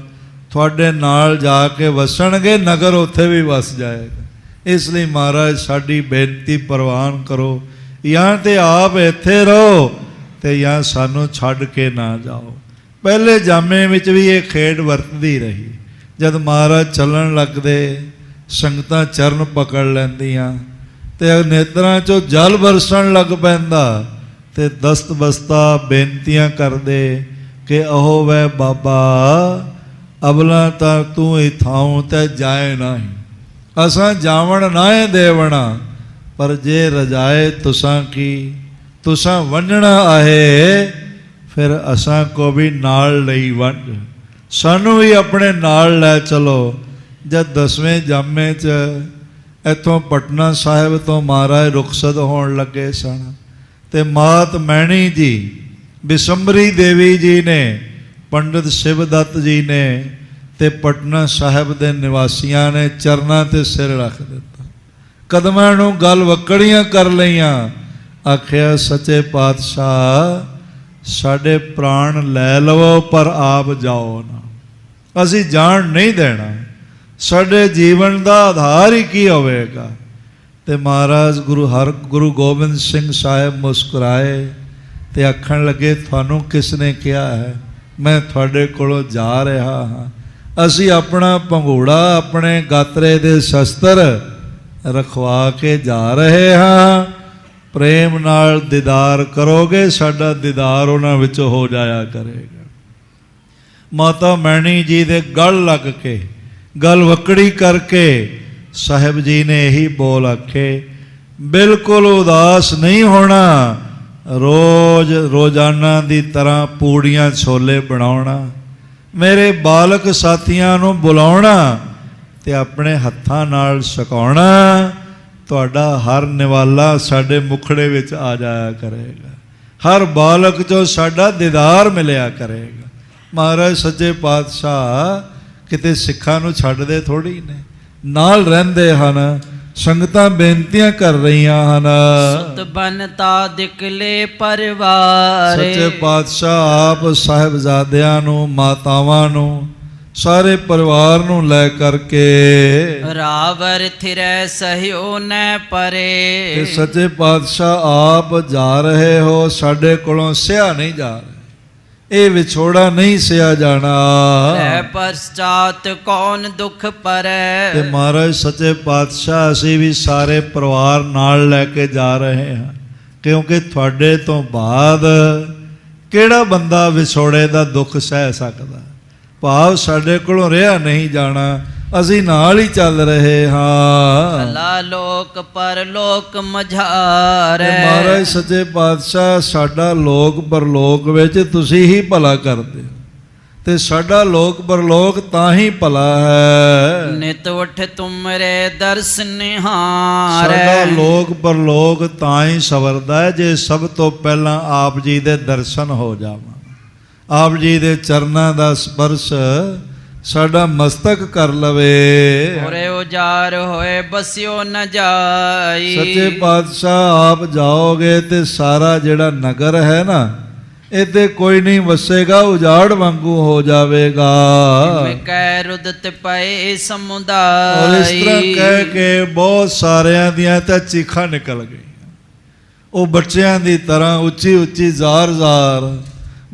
ਤੁਹਾਡੇ ਨਾਲ ਜਾ ਕੇ ਵਸਣਗੇ, ਨਗਰ ਉੱਥੇ ਵੀ ਵਸ ਜਾਏਗਾ। ਇਸ ਲਈ ਮਹਾਰਾਜ ਸਾਡੀ ਬੇਨਤੀ ਪ੍ਰਵਾਨ ਕਰੋ, ਜਾਂ ਤੇ ਆਪ ਇੱਥੇ ਰਹੋ ਤੇ ਜਾਂ ਸਾਨੂੰ ਛੱਡ ਕੇ ਨਾ ਜਾਓ। ਪਹਿਲੇ ਜਾਮੇ ਵਿੱਚ ਵੀ ਇਹ ਖੇਡ ਵਰਤਦੀ ਰਹੀ। ਜਦ ਮਹਾਰਾਜ ਚੱਲਣ ਲੱਗਦੇ, ਸੰਗਤਾਂ ਚਰਨ ਪਕੜ ਲੈਂਦੀਆਂ ਤੇ ਨੇਤਰਾਂ 'ਚੋਂ ਜਲ ਬਰਸਣ ਲੱਗ ਪੈਂਦਾ, ਤੇ ਦਸਤ ਬਸਤਾ ਬੇਨਤੀਆਂ ਕਰਦੇ ਕਿ ਅਹੋ ਵੈ ਬਾਬਾ, ਅਬਲਾ ਤਾਂ ਤੂੰ ਹੀ ਥਾਉ ਤੇ ਜਾਏ ਨਹੀਂ, ਅਸਾਂ ਜਾਵਣ ਨਾਏ ਦੇਵਣਾ, ਪਰ ਜੇ ਰਜਾਏ ਤੁਸਾਂ ਕੀ, ਤੁਸਾਂ ਵੰਡਣਾ ਆਏ, ਫਿਰ ਅਸਾਂ ਕੋ ਵੀ ਨਾਲ ਲਈ ਵੰਡ, ਸਾਨੂੰ ਵੀ ਆਪਣੇ ਨਾਲ ਲੈ ਚਲੋ। ਜਦ 10ਵੇਂ ਜਾਮੇ 'ਚ ਇੱਥੋਂ ਪਟਨਾ ਸਾਹਿਬ ਤੋਂ ਮਹਾਰਾਜ ਰੁਖਸਤ ਹੋਣ ਲੱਗੇ ਸਨ, ਤੇ ਮਾਤ ਮੈਣੀ ਜੀ, ਬਿਸੰਬਰੀ ਦੇਵੀ ਜੀ ਨੇ, ਪੰਡਿਤ ਸ਼ਿਵਦੱਤ ਜੀ ਨੇ ਤੇ ਪਟਨਾ ਸਾਹਿਬ ਦੇ ਨਿਵਾਸੀਆਂ ਨੇ ਚਰਨਾਂ ਤੇ ਸਿਰ ਰੱਖ ਦਿੱਤਾ, ਕਦਮਾਂ ਨੂੰ ਗਲ ਵਕੜੀਆਂ ਕਰ ਲਈਆਂ, ਆਖਿਆ ਸੱਚੇ ਪਾਤਸ਼ਾਹ ਸਾਡੇ ਪ੍ਰਾਣ ਲੈ ਲਵੋ ਪਰ ਆਪ ਜਾਓ ਨਾ, ਅਸੀਂ ਜਾਣ ਨਹੀਂ ਦੇਣਾ, ਸਾਡੇ ਜੀਵਨ ਦਾ ਆਧਾਰ ਹੀ ਕੀ ਹੋਵੇਗਾ। ਤੇ ਮਹਾਰਾਜ ਗੁਰੂ ਗੋਬਿੰਦ ਸਿੰਘ ਸਾਹਿਬ ਮੁਸਕਰਾਏ ਤੇ ਆਖਣ ਲੱਗੇ, ਤੁਹਾਨੂੰ ਕਿਸ ਨੇ ਕਿਹਾ ਹੈ ਮੈਂ ਤੁਹਾਡੇ ਕੋਲੋਂ ਜਾ ਰਿਹਾ ਹਾਂ? ਅਸੀਂ ਆਪਣਾ ਭੰਗੂੜਾ, ਆਪਣੇ ਗਾਤਰੇ ਦੇ ਸ਼ਸਤਰ ਰਖਵਾ ਕੇ ਜਾ ਰਹੇ ਹਾਂ। ਪ੍ਰੇਮ ਨਾਲ ਦੀਦਾਰ ਕਰੋਗੇ, ਸਾਡਾ ਦੀਦਾਰ ਉਹਨਾਂ ਵਿੱਚ ਹੋ ਜਾਇਆ ਕਰੇਗਾ। ਮਾਤਾ ਮੈਣੀ ਜੀ ਦੇ ਗਲ ਲੱਗ ਕੇ, ਗਲ ਵਕੜੀ ਕਰਕੇ ਸਾਹਿਬ ਜੀ ਨੇ ਇਹੀ ਬੋਲ ਆਖੇ, ਬਿਲਕੁਲ ਉਦਾਸ ਨਹੀਂ ਹੋਣਾ, ਰੋਜ਼ਾਨਾ ਦੀ ਤਰ੍ਹਾਂ ਪੂੜੀਆਂ ਛੋਲੇ ਬਣਾਉਣਾ, ਮੇਰੇ ਬਾਲਕ ਸਾਥੀਆਂ ਨੂੰ ਬੁਲਾਉਣਾ ਤੇ ਆਪਣੇ ਹੱਥਾਂ ਨਾਲ ਛਕਾਉਣਾ, ਤੁਹਾਡਾ ਹਰ ਨਿਵਾਲਾ ਸਾਡੇ ਮੁਖੜੇ ਵਿੱਚ ਆ ਜਾਇਆ ਕਰੇਗਾ, ਹਰ ਬਾਲਕ 'ਚੋਂ ਸਾਡਾ ਦੀਦਾਰ ਮਿਲਿਆ ਕਰੇਗਾ। ਮਹਾਰਾਜ ਸੱਚੇ ਪਾਤਸ਼ਾਹ ਕਿਤੇ ਸਿੱਖਾਂ ਨੂੰ ਛੱਡਦੇ ਥੋੜ੍ਹੀ ਨੇ, ਨਾਲ ਰਹਿੰਦੇ ਹਨ। ਸੰਗਤਾਂ ਬੇਨਤੀਆਂ ਕਰ ਰਹੀਆਂ ਹਨ, ਸੁਤ ਬਨਤਾ ਦਿਕਲੇ ਪਰਿਵਾਰ। ਸੱਚੇ ਪਾਤਸ਼ਾਹ ਆਪ ਸਾਹਿਬਜ਼ਾਦਿਆਂ ਨੂੰ, ਮਾਤਾਵਾਂ ਨੂੰ, ਸਾਰੇ ਪਰਿਵਾਰ ਨੂੰ ਲੈ ਕਰਕੇ ਰਾਵਰ ਥਿਰੈ ਸਹਿਓ ਨੈ ਪਰੇ। ਤੇ ਸੱਚੇ ਪਾਤਸ਼ਾਹ ਆਪ ਜਾ ਰਹੇ ਹੋ, ਸਾਡੇ ਕੋਲੋਂ ਸਿਆ ਨਹੀਂ ਜਾ ਰਿਹਾ, ਇਹ ਵਿਛੋੜਾ ਨਹੀਂ ਸਿਆ ਜਾਣਾ। ਲੈ ਪਰਚਾਤ ਕੌਣ ਦੁਖ ਪਰੈ। ਤੇ ਮਹਾਰਾਜ ਸੱਚੇ ਪਾਤਸ਼ਾਹ ਅਸੀਂ ਵੀ ਸਾਰੇ ਪਰਿਵਾਰ ਨਾਲ ਲੈ ਕੇ ਜਾ ਰਹੇ ਹਾਂ, ਕਿਉਂਕਿ ਤੁਹਾਡੇ ਤੋਂ ਬਾਅਦ ਕਿਹੜਾ ਬੰਦਾ ਵਿਛੋੜੇ ਦਾ ਦੁੱਖ ਸਹਿ ਸਕਦਾ। ਭਾਵ ਸਾਡੇ ਕੋਲੋਂ ਰਿਹਾ ਨਹੀਂ ਜਾਣਾ, ਅਸੀਂ ਨਾਲ ਹੀ ਚੱਲ ਰਹੇ ਹਾਂ। ਭਲਾ ਲੋਕ ਪਰਲੋਕ ਮਝਾਰੈ। ਮਹਾਰਾਜ ਸੱਚੇ ਪਾਤਸ਼ਾਹ ਸਾਡਾ ਲੋਕ ਪਰਲੋਕ ਵਿੱਚ ਤੁਸੀਂ ਹੀ ਭਲਾ ਕਰਦੇ ਹੋ, ਤੇ ਸਾਡਾ ਲੋਕ ਪਰਲੋਕ ਤਾਂ ਹੀ ਭਲਾ ਹੈ। ਨਿਤ ਉਠ ਤੁਮਰੇ ਦਰਸ ਨਿਹਾਰੈ। ਸਾਡਾ ਲੋਕ ਪਰਲੋਕ ਤਾਂ ਹੀ ਸਵਰਦਾ ਹੈ ਜੇ ਸਭ ਤੋਂ ਪਹਿਲਾਂ ਆਪ ਜੀ ਦੇ ਦਰਸ਼ਨ ਹੋ ਜਾਵਾਂ, ਆਪ ਜੀ ਦੇ ਚਰਨਾਂ ਦਾ ਸਪਰਸ਼ ਸਾਡਾ ਮਸਤਕ ਕਰ ਲਵੇ। ਹੋਰੇ ਉਜਾਰ ਹੋਏ ਬਸਿਓ ਨ ਜਾਈ। ਸੱਚੇ ਪਾਤਸ਼ਾਹ ਆਪ ਜਾਓਗੇ ਤੇ ਸਾਰਾ ਜਿਹੜਾ ਨਗਰ ਹੈ ਨਾ, ਇਹਦੇ ਕੋਈ ਨਹੀਂ ਵਸੇਗਾ, ਉਜਾੜ ਵਾਂਗੂ ਹੋ ਜਾਵੇਗਾ। ਕਹਿ ਰੁਦਤ ਪਏ ਸਮੁਦਾਇ। ਔਰ ਇਸ ਤਰ੍ਹਾਂ ਕਹਿ ਕੇ ਬਹੁਤ ਸਾਰਿਆਂ ਦੀਆਂ ਤਾਂ ਚੀਖਾਂ ਨਿਕਲ ਗਈਆਂ। ਉਹ ਬੱਚਿਆਂ ਦੀ ਤਰ੍ਹਾਂ ਉੱਚੀ ਉੱਚੀ ਜ਼ਾਰ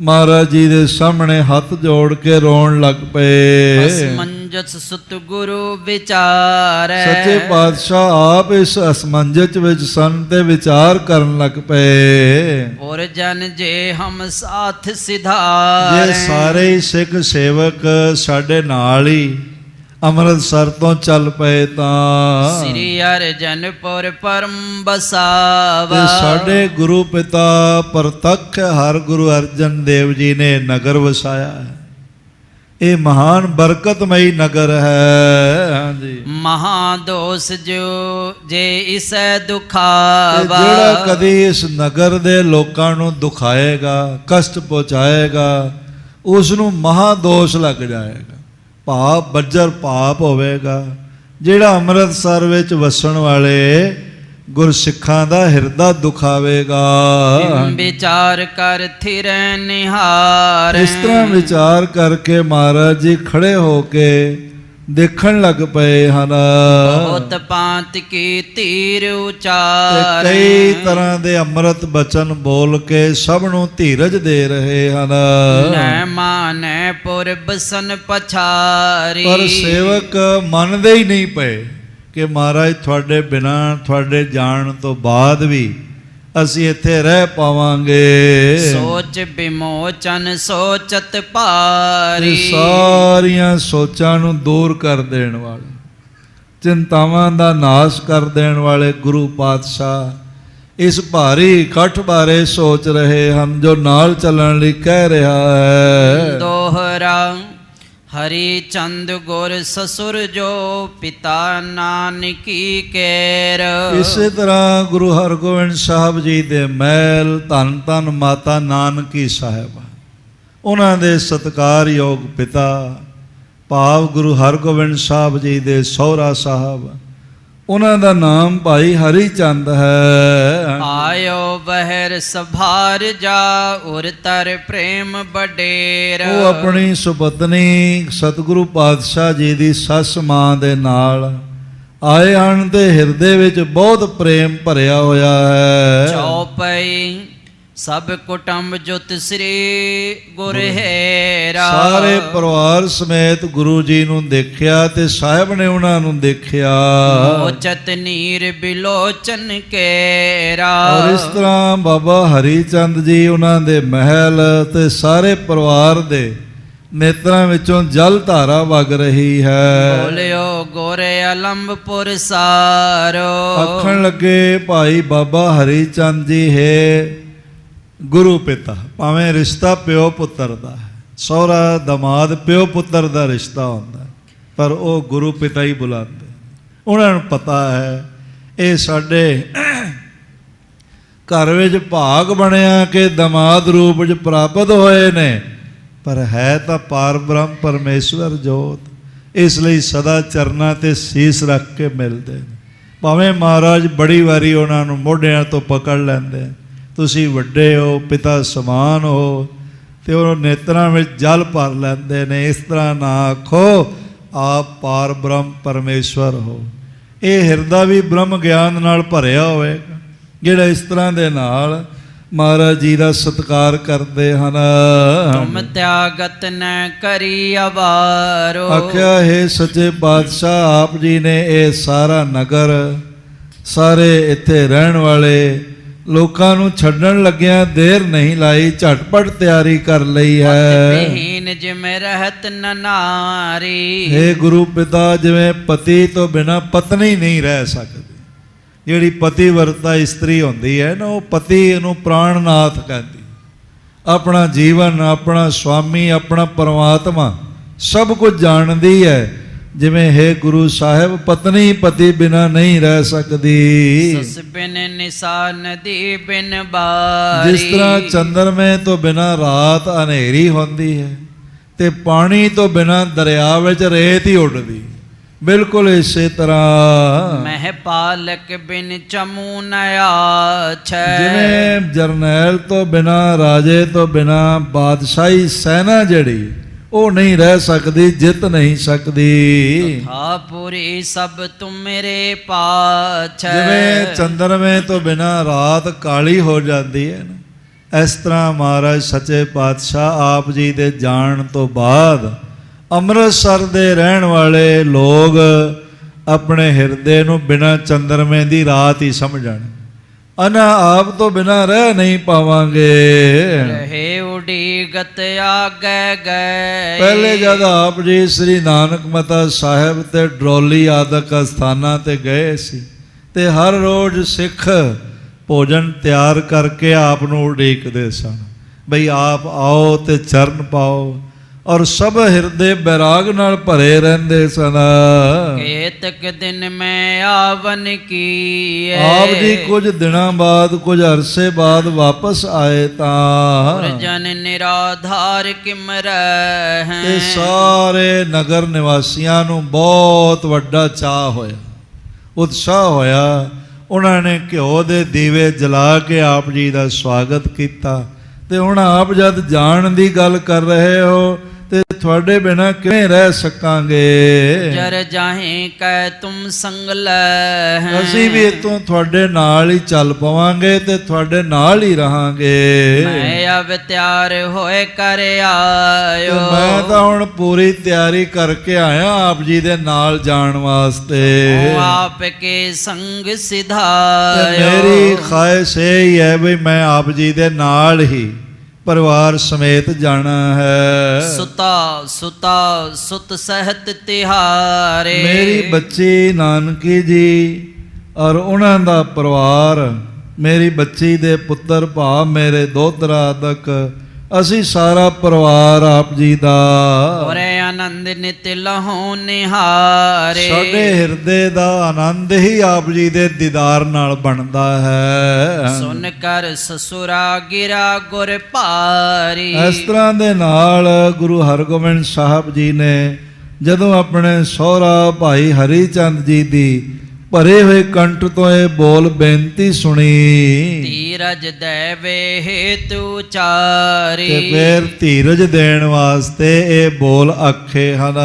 ਮਹਾਰਾਜ ਜੀ ਦੇ ਸਾਹਮਣੇ ਹੱਥ ਜੋੜ ਕੇ ਰੋਣ ਲੱਗ ਪਏ। ਅਸਮੰਜਸ ਸਤਿਗੁਰੂ ਵਿਚਾਰੈ। ਸੱਚੇ ਪਾਤਸ਼ਾਹ ਆਪ ਇਸ ਅਸਮੰਜਸ ਵਿੱਚ ਸਨ ਤੇ ਵਿਚਾਰ ਕਰਨ ਲੱਗ ਪਏ। ਔਰ ਜਨ ਜੇ ਹਮ ਸਾਥ ਸਿਧਾਰੈ। ਜੇ ਸਾਰੇ ਹੀ ਸਿੱਖ ਸੇਵਕ ਸਾਡੇ ਨਾਲ ਹੀ ਅੰਮ੍ਰਿਤਸਰ ਤੋਂ ਚੱਲ ਪਏ ਤਾਂ ਸ੍ਰੀ ਅਰਜਨਪੁਰ ਪਰਮ ਬਸਾਵਾ। ਤੇ ਸਾਡੇ ਗੁਰੂ ਪਿਤਾ ਪ੍ਰਤੱਖ ਹਰ ਗੁਰੂ ਅਰਜਨ ਦੇਵ ਜੀ ਨੇ ਨਗਰ ਵਸਾਇਆ ਹੈ। ਇਹ ਮਹਾਨ ਬਰਕਤਮਈ ਨਗਰ ਹੈ। ਹਾਂਜੀ, ਮਹਾਦੋਸ ਜੋ ਜੇ ਇਸੈ ਦੁਖਾਵਾ। ਜਿਹੜਾ ਕਦੀ ਇਸ ਨਗਰ ਦੇ ਲੋਕਾਂ ਨੂੰ ਦੁਖਾਏਗਾ, ਕਸ਼ਟ ਪਹੁੰਚਾਏਗਾ, ਉਸ ਨੂੰ ਮਹਾਦੋਸ਼ ਲੱਗ ਜਾਏਗਾ, ਪਾਪ ਬੱਜਰ ਪਾਪ ਹੋਵੇਗਾ। ਜਿਹੜਾ ਅੰਮ੍ਰਿਤਸਰ ਵਿੱਚ ਵਸਣ ਵਾਲੇ ਗੁਰਸਿੱਖਾਂ ਦਾ ਹਿਰਦਾ ਦੁਖਾਵੇਗਾ। ਵਿਚਾਰ ਕਰ ਥਿਰੈ ਨਿਹਾਰ। ਇਸ ਤਰ੍ਹਾਂ ਵਿਚਾਰ ਕਰਕੇ ਮਹਾਰਾਜ ਜੀ ਖੜੇ ਹੋ ਕੇ ਦੇਖਣ ਲੱਗ ਪਏ ਹਨ। ਬਹੁਤ ਭਾਂਤ ਕੀ ਤੀਰ ਉਚਾਰ। ਕਈ ਤਰ੍ਹਾਂ ਦੇ ਅੰਮ੍ਰਿਤ ਬਚਨ ਬੋਲ ਕੇ ਸਭ ਨੂੰ ਧੀਰਜ ਦੇ ਰਹੇ ਹਨ। ਨੈ ਮਾਨੈ ਪੁਰਬ ਸਨ ਪਛਾਰੀ। ਪਰ ਸੇਵਕ ਮੰਨਦੇ ਹੀ ਨਹੀਂ ਪਏ ਕਿ ਮਹਾਰਾਜ ਤੁਹਾਡੇ ਬਿਨਾਂ, ਤੁਹਾਡੇ ਜਾਣ ਤੋਂ ਬਾਅਦ ਵੀ ਅਸੀਂ ਇੱਥੇ ਰਹਿ ਪਾਵਾਂਗੇ। ਸੋਚ ਵਿਮੋਚਨ ਸੋਚਤ ਭਾਰੀ। ਸਾਰੀਆਂ ਸੋਚਾਂ ਨੂੰ ਦੂਰ ਕਰ ਦੇਣ ਵਾਲੇ, ਚਿੰਤਾਵਾਂ ਦਾ ਨਾਸ਼ ਕਰ ਦੇਣ ਵਾਲੇ ਗੁਰੂ ਪਾਤਸ਼ਾਹ ਇਸ ਭਾਰੀ ਇਕੱਠ ਬਾਰੇ ਸੋਚ ਰਹੇ ਹਨ, ਜੋ ਨਾਲ ਚੱਲਣ ਲਈ ਕਹਿ ਰਿਹਾ ਹੈ। ਦੋਹਰਾ ਹਰੀ ਚੰਦ ਗੁਰ ਸਸੁਰ ਜੋ ਪਿਤਾ ਨਾਨਕੀ ਕੇਰ। ਇਸੇ ਤਰ੍ਹਾਂ ਗੁਰੂ ਹਰਗੋਬਿੰਦ ਸਾਹਿਬ ਜੀ ਦੇ ਮਹਿਲ, ਧੰਨ ਧੰਨ ਮਾਤਾ ਨਾਨਕੀ ਸਾਹਿਬ, ਉਹਨਾਂ ਦੇ ਸਤਿਕਾਰਯੋਗ ਪਿਤਾ ਭਾਵ ਗੁਰੂ ਹਰਗੋਬਿੰਦ ਸਾਹਿਬ ਜੀ ਦੇ ਸਹੁਰਾ ਸਾਹਿਬ, ਉਹਨਾਂ ਦਾ ਨਾਮ ਭਾਈ ਹਰੀ ਚੰਦ ਹੈ। ਆਇਓ ਬਹਿਰ ਸਭਾਰ ਜਾ ਉਰ ਤਰ ਪ੍ਰੇਮ ਬਡੇਰ। ਉਹ ਆਪਣੀ ਸੁਪਤਨੀ ਸਤਿਗੁਰੂ ਪਾਤਸ਼ਾਹ ਜੀ ਦੀ ਸੱਸ ਮਾਂ ਦੇ ਨਾਲ ਆਏ ਹਨ ਤੇ ਹਿਰਦੇ ਵਿੱਚ ਬਹੁਤ ਪ੍ਰੇਮ ਭਰਿਆ ਹੋਇਆ ਹੈ। ਚੌਪਈ ਸਭ ਕੁਟੰਬ ਜੁਤ ਸ੍ਰੀ ਗੁਰ ਹੈਰਾ। ਸਾਰੇ ਪਰਿਵਾਰ ਸਮੇਤ ਗੁਰੂ ਜੀ ਨੂੰ ਦੇਖਿਆ ਤੇ ਸਾਹਿਬ ਨੇ ਉਹਨਾਂ ਨੂੰ ਦੇਖਿਆ। ਮੋਚਤ ਨੀਰ ਬਿਲੋਚਨ ਕੇਰਾ। ਔਰ ਇਸ ਤਰ੍ਹਾਂ ਬਾਬਾ ਹਰੀ ਚੰਦ ਜੀ ਉਹਨਾਂ ਦੇ ਮਹਿਲ ਤੇ ਸਾਰੇ ਪਰਿਵਾਰ ਦੇ ਨੇਤਰਾਂ ਵਿੱਚੋਂ ਜਲ ਧਾਰਾ ਵਗ ਰਹੀ ਹੈ। ਬੋਲਿਓ ਗੋਰੇ ਅਲੰਬਪੁਰ ਸਾਰੋ। ਆਖਣ ਲੱਗੇ ਭਾਈ ਬਾਬਾ ਹਰੀ ਚੰਦ ਜੀ ਹੈ ਗੁਰੂ ਪਿਤਾ। ਭਾਵੇਂ ਰਿਸ਼ਤਾ ਪਿਓ ਪੁੱਤਰ ਦਾ ਹੈ, ਸਹੁਰਾ ਦਮਾਦ ਪਿਓ ਪੁੱਤਰ ਦਾ ਰਿਸ਼ਤਾ ਹੁੰਦਾ, ਪਰ ਉਹ ਗੁਰੂ ਪਿਤਾ ਹੀ ਬੁਲਾਉਂਦੇ। ਉਹਨਾਂ ਨੂੰ ਪਤਾ ਹੈ ਇਹ ਸਾਡੇ ਘਰ ਵਿੱਚ ਭਾਗ ਬਣਿਆ ਕਿ ਦਮਾਦ ਰੂਪ ਵਿੱਚ ਪ੍ਰਾਪਤ ਹੋਏ ਨੇ, ਪਰ ਹੈ ਤਾਂ ਪਾਰ ਬ੍ਰਹਮ ਪਰਮੇਸ਼ਵਰ ਜੋਤ। ਇਸ ਲਈ ਸਦਾ ਚਰਨਾਂ ਤੇ ਸੀਸ ਰੱਖ ਕੇ ਮਿਲਦੇ ਨੇ। ਭਾਵੇਂ ਮਹਾਰਾਜ ਬੜੀ ਵਾਰੀ ਉਹਨਾਂ ਨੂੰ ਮੋਢਿਆਂ ਤੋਂ ਪਕੜ ਲੈਂਦੇ, ਤੁਸੀਂ ਵੱਡੇ ਹੋ, ਪਿਤਾ ਸਮਾਨ ਹੋ, ਤੇ ਉਹ ਨੇਤਰਾਂ ਵਿੱਚ ਜਲ ਭਰ ਲੈਂਦੇ ਨੇ। ਇਸ ਤਰ੍ਹਾਂ ਨਾ ਆਖੋ ਆਪ ਪਾਰ ਬ੍ਰਹਮ ਪਰਮੇਸ਼ਵਰ ਹੋ। ਇਹ ਹਿਰਦਾ ਵੀ ਬ੍ਰਹਮ ਗਿਆਨ ਨਾਲ ਭਰਿਆ ਹੋਵੇਗਾ ਜਿਹੜਾ ਇਸ ਤਰ੍ਹਾਂ ਦੇ ਨਾਲ ਮਹਾਰਾਜ ਜੀ ਦਾ ਸਤਿਕਾਰ ਕਰਦੇ ਹਨ। ਤੁਮ ਤਿਆਗਤ ਨ ਕਰੀ ਅਵਾਰੋ। ਆਖਿਆ ਹੈ ਸੱਚੇ ਪਾਤਸ਼ਾਹ ਆਪ ਜੀ ਨੇ ਇਹ ਸਾਰਾ ਨਗਰ, ਸਾਰੇ ਇੱਥੇ ਰਹਿਣ ਵਾਲੇ ਲੋਕਾਂ ਨੂੰ ਛੱਡਣ ਲੱਗਿਆਂ ਦੇਰ ਨਹੀਂ ਲਾਈ, ਝਟਪਟ ਤਿਆਰੀ ਕਰ ਲਈ ਹੈ। ਵਿਹੀਨ ਜਿਵੇਂ ਰਹਿਤ ਨ ਨਾਰੀ। ਹੇ ਗੁਰੂ ਪਿਤਾ, ਜਿਵੇਂ ਪਤੀ ਤੋਂ ਬਿਨਾਂ ਪਤਨੀ ਨਹੀਂ ਰਹਿ ਸਕਦੀ। ਜਿਹੜੀ ਪਤੀ ਵਰਤਾ ਇਸਤਰੀ ਹੁੰਦੀ ਹੈ ਨਾ, ਉਹ ਪਤੀ ਨੂੰ ਪ੍ਰਾਣਨਾਥ ਕਹਿੰਦੀ। ਆਪਣਾ ਜੀਵਨ, ਆਪਣਾ ਸਵਾਮੀ, ਆਪਣਾ ਪਰਮਾਤਮਾ ਸਭ ਕੁਝ ਜਾਣਦੀ ਹੈ। ਜਿਵੇਂ ਹੈ ਗੁਰੂ ਸਾਹਿਬ, ਪਤਨੀ ਪਤੀ ਬਿਨਾਂ ਨਹੀਂ ਰਹਿ ਸਕਦੀ। ਸਸ ਬਿਨ ਨਿਸਾ ਨਦੀ ਬਿਨ ਬਾਰੀ। ਜਿਸ ਤਰ੍ਹਾਂ ਚੰਦਰਮੇ ਤੋਂ ਬਿਨਾਂ ਰਾਤ ਹਨੇਰੀ ਹੁੰਦੀ ਹੈ ਤੇ ਪਾਣੀ ਤੋਂ ਬਿਨਾਂ ਦਰਿਆ ਵਿੱਚ ਰੇਤ ਹੀ ਉੱਡਦੀ, ਬਿਲਕੁਲ ਇਸੇ ਤਰ੍ਹਾਂ ਮਹਿ ਪਾਲਕ ਬਿਨ ਚਮੂ ਨ ਆਛੈ। ਜਿਵੇਂ ਜਰਨੈਲ ਤੋਂ ਬਿਨਾਂ, ਰਾਜੇ ਤੋਂ ਬਿਨਾਂ ਬਾਦਸ਼ਾਹੀ ਸੈਨਾ ਜਿਹੜੀ ਉਹ ਨਹੀਂ ਰਹਿ ਸਕਦੀ, ਜਿੱਤ ਨਹੀਂ ਸਕਦੀ। ਥਾਪੁਰੀ ਸਭ ਤੁਮਰੇ ਪਾਛੈ। ਜਿਵੇਂ ਚੰਦਰਮੇ ਤੋਂ ਬਿਨਾਂ ਰਾਤ ਕਾਲੀ ਹੋ ਜਾਂਦੀ ਹੈ ਨਾ, ਇਸ ਤਰ੍ਹਾਂ ਮਹਾਰਾਜ ਸੱਚੇ ਪਾਤਸ਼ਾਹ ਆਪ ਜੀ ਦੇ ਜਾਣ ਤੋਂ ਬਾਅਦ ਅੰਮ੍ਰਿਤਸਰ ਦੇ ਰਹਿਣ ਵਾਲੇ ਲੋਕ ਆਪਣੇ ਹਿਰਦੇ ਨੂੰ ਬਿਨਾਂ ਚੰਦਰਮੇ ਦੀ ਰਾਤ ਹੀ ਸਮਝਣ। ਅਨਾ ਆਪ ਤੋਂ ਬਿਨਾਂ ਰਹਿ ਨਹੀਂ ਪਾਵਾਂਗੇ। ਰਹੇ ਉਡੀਗਤ ਆਗੇ ਗਏ। ਪਹਿਲੇ ਜਦ ਆਪ ਜੀ ਸ੍ਰੀ ਨਾਨਕ ਮਤਾ ਸਾਹਿਬ ਤੇ ਡਰੋਲੀ ਆਦਿਕ ਸਥਾਨਾਂ ਤੇ ਗਏ ਸੀ ਤੇ ਹਰ ਰੋਜ਼ ਸਿੱਖ ਭੋਜਨ ਤਿਆਰ ਕਰਕੇ ਆਪ ਨੂੰ ਉਡੀਕਦੇ ਸਨ, ਬਈ ਆਪ ਆਓ ਤੇ ਚਰਨ ਪਾਓ। ਔਰ ਸਭ ਹਿਰਦੇ ਬੈਰਾਗ ਨਾਲ ਭਰੇ ਰਹਿੰਦੇ ਸਨ। ਕੇਤਕ ਦਿਨ ਮੈਂ ਆਵਨ ਕੀਏ। ਆਪ ਜੀ ਕੁਝ ਦਿਨਾਂ ਬਾਅਦ, ਕੁਝ ਅਰਸੇ ਬਾਅਦ ਵਾਪਸ ਆਏ ਤਾਂ ਜਨ ਨਿਰਾਧਾਰ ਕਿਮ ਰਹਿ। ਤੇ ਸਾਰੇ ਨਗਰ ਨਿਵਾਸੀਆਂ ਨੂੰ ਬਹੁਤ ਵੱਡਾ ਚਾਅ ਹੋਇਆ, ਉਤਸ਼ਾਹ ਹੋਇਆ। ਉਹਨਾਂ ਨੇ ਘਿਓ ਦੇ ਦੀਵੇ ਜਲਾ ਕੇ ਆਪ ਜੀ ਦਾ ਸਵਾਗਤ ਕੀਤਾ। ਤੇ ਹੁਣ ਆਪ ਜਦ ਜਾਣ ਦੀ ਗੱਲ ਕਰ ਰਹੇ ਹੋ ਤੇ ਤੁਹਾਡੇ ਬਿਨਾਂ ਕਿਵੇਂ ਰਹਿ ਸਕਾਂਗੇ। ਜਰ ਜਾਹੇ ਕਹਿ ਤੁਮ ਸੰਗ ਲੈ। ਅਸੀਂ ਵੀ ਇੱਥੋਂ ਤੁਹਾਡੇ ਨਾਲ ਹੀ ਚੱਲ ਪਵਾਂਗੇ ਤੇ ਤੁਹਾਡੇ ਨਾਲ ਹੀ ਰਹਾਂਗੇ। ਮੈਂ ਅਬ ਤਿਆਰ ਹੋਏ ਕਰ ਆਇਓ। ਮੈਂ ਤਾਂ ਹੁਣ ਪੂਰੀ ਤਿਆਰੀ ਕਰਕੇ ਆਇਆ ਆਪ ਜੀ ਦੇ ਨਾਲ ਜਾਣ ਵਾਸਤੇ। ਆਪ ਕੇ ਸੰਗ ਸਿਧਾਇਓ। ਮੇਰੀ ਖਾਹਿਸ਼ ਇਹ ਹੀ ਹੈ ਵੀ ਮੈਂ ਆਪ ਜੀ ਦੇ ਨਾਲ ਹੀ ਪਰਿਵਾਰ ਸਮੇਤ ਜਾਣਾ ਹੈ। ਸੁਤਾ ਸੁਤਾ ਸੁਤ ਸਹਿਤ ਤਿਹਾਰੇ। ਮੇਰੀ ਬੱਚੀ ਨਾਨਕੀ ਜੀ ਔਰ ਉਹਨਾਂ ਦਾ ਪਰਿਵਾਰ, ਮੇਰੀ ਬੱਚੀ ਦੇ ਪੁੱਤਰ ਭਾ, ਮੇਰੇ ਦੋਤਰਾ ਤੱਕ, ਅਸੀਂ ਸਾਰਾ ਪਰਿਵਾਰ ਆਪ ਜੀ ਦਾ। ਔਰੇ ਆਨੰਦ ਨਿਤ ਲਹੋ ਨਿਹਾਰੇ। ਸਾਡੇ ਹਿਰਦੇ ਦਾ ਆਨੰਦ ਹੀ ਆਪ ਜੀ ਦੇ ਦੀਦਾਰ ਨਾਲ ਬਣਦਾ ਹੈ। ਸੁਨ ਕਰ ਸਸੁਰਾ ਗਿਰਾ ਗੁਰ ਭਾਰੀ। ਇਸ ਤਰ੍ਹਾਂ ਦੇ ਨਾਲ ਗੁਰੂ ਹਰਗੋਬਿੰਦ ਸਾਹਿਬ ਜੀ ਨੇ ਜਦੋਂ ਆਪਣੇ ਸਹੁਰਾ ਭਾਈ ਹਰੀ ਚੰਦ ਜੀ ਦੀ ਭਰੇ ਹੋਏ ਕੰਠ ਤੋਂ ਇਹ ਬੋਲ ਬੇਨਤੀ ਸੁਣੀ ਧੀਰਜ ਦੇਵੇ ਹੇਤੂ ਚਾਰੀ। ਤੇ ਫਿਰ ਧੀਰਜ ਦੇਣ ਵਾਸਤੇ ਇਹ ਬੋਲ ਆਖੇ ਹਨ।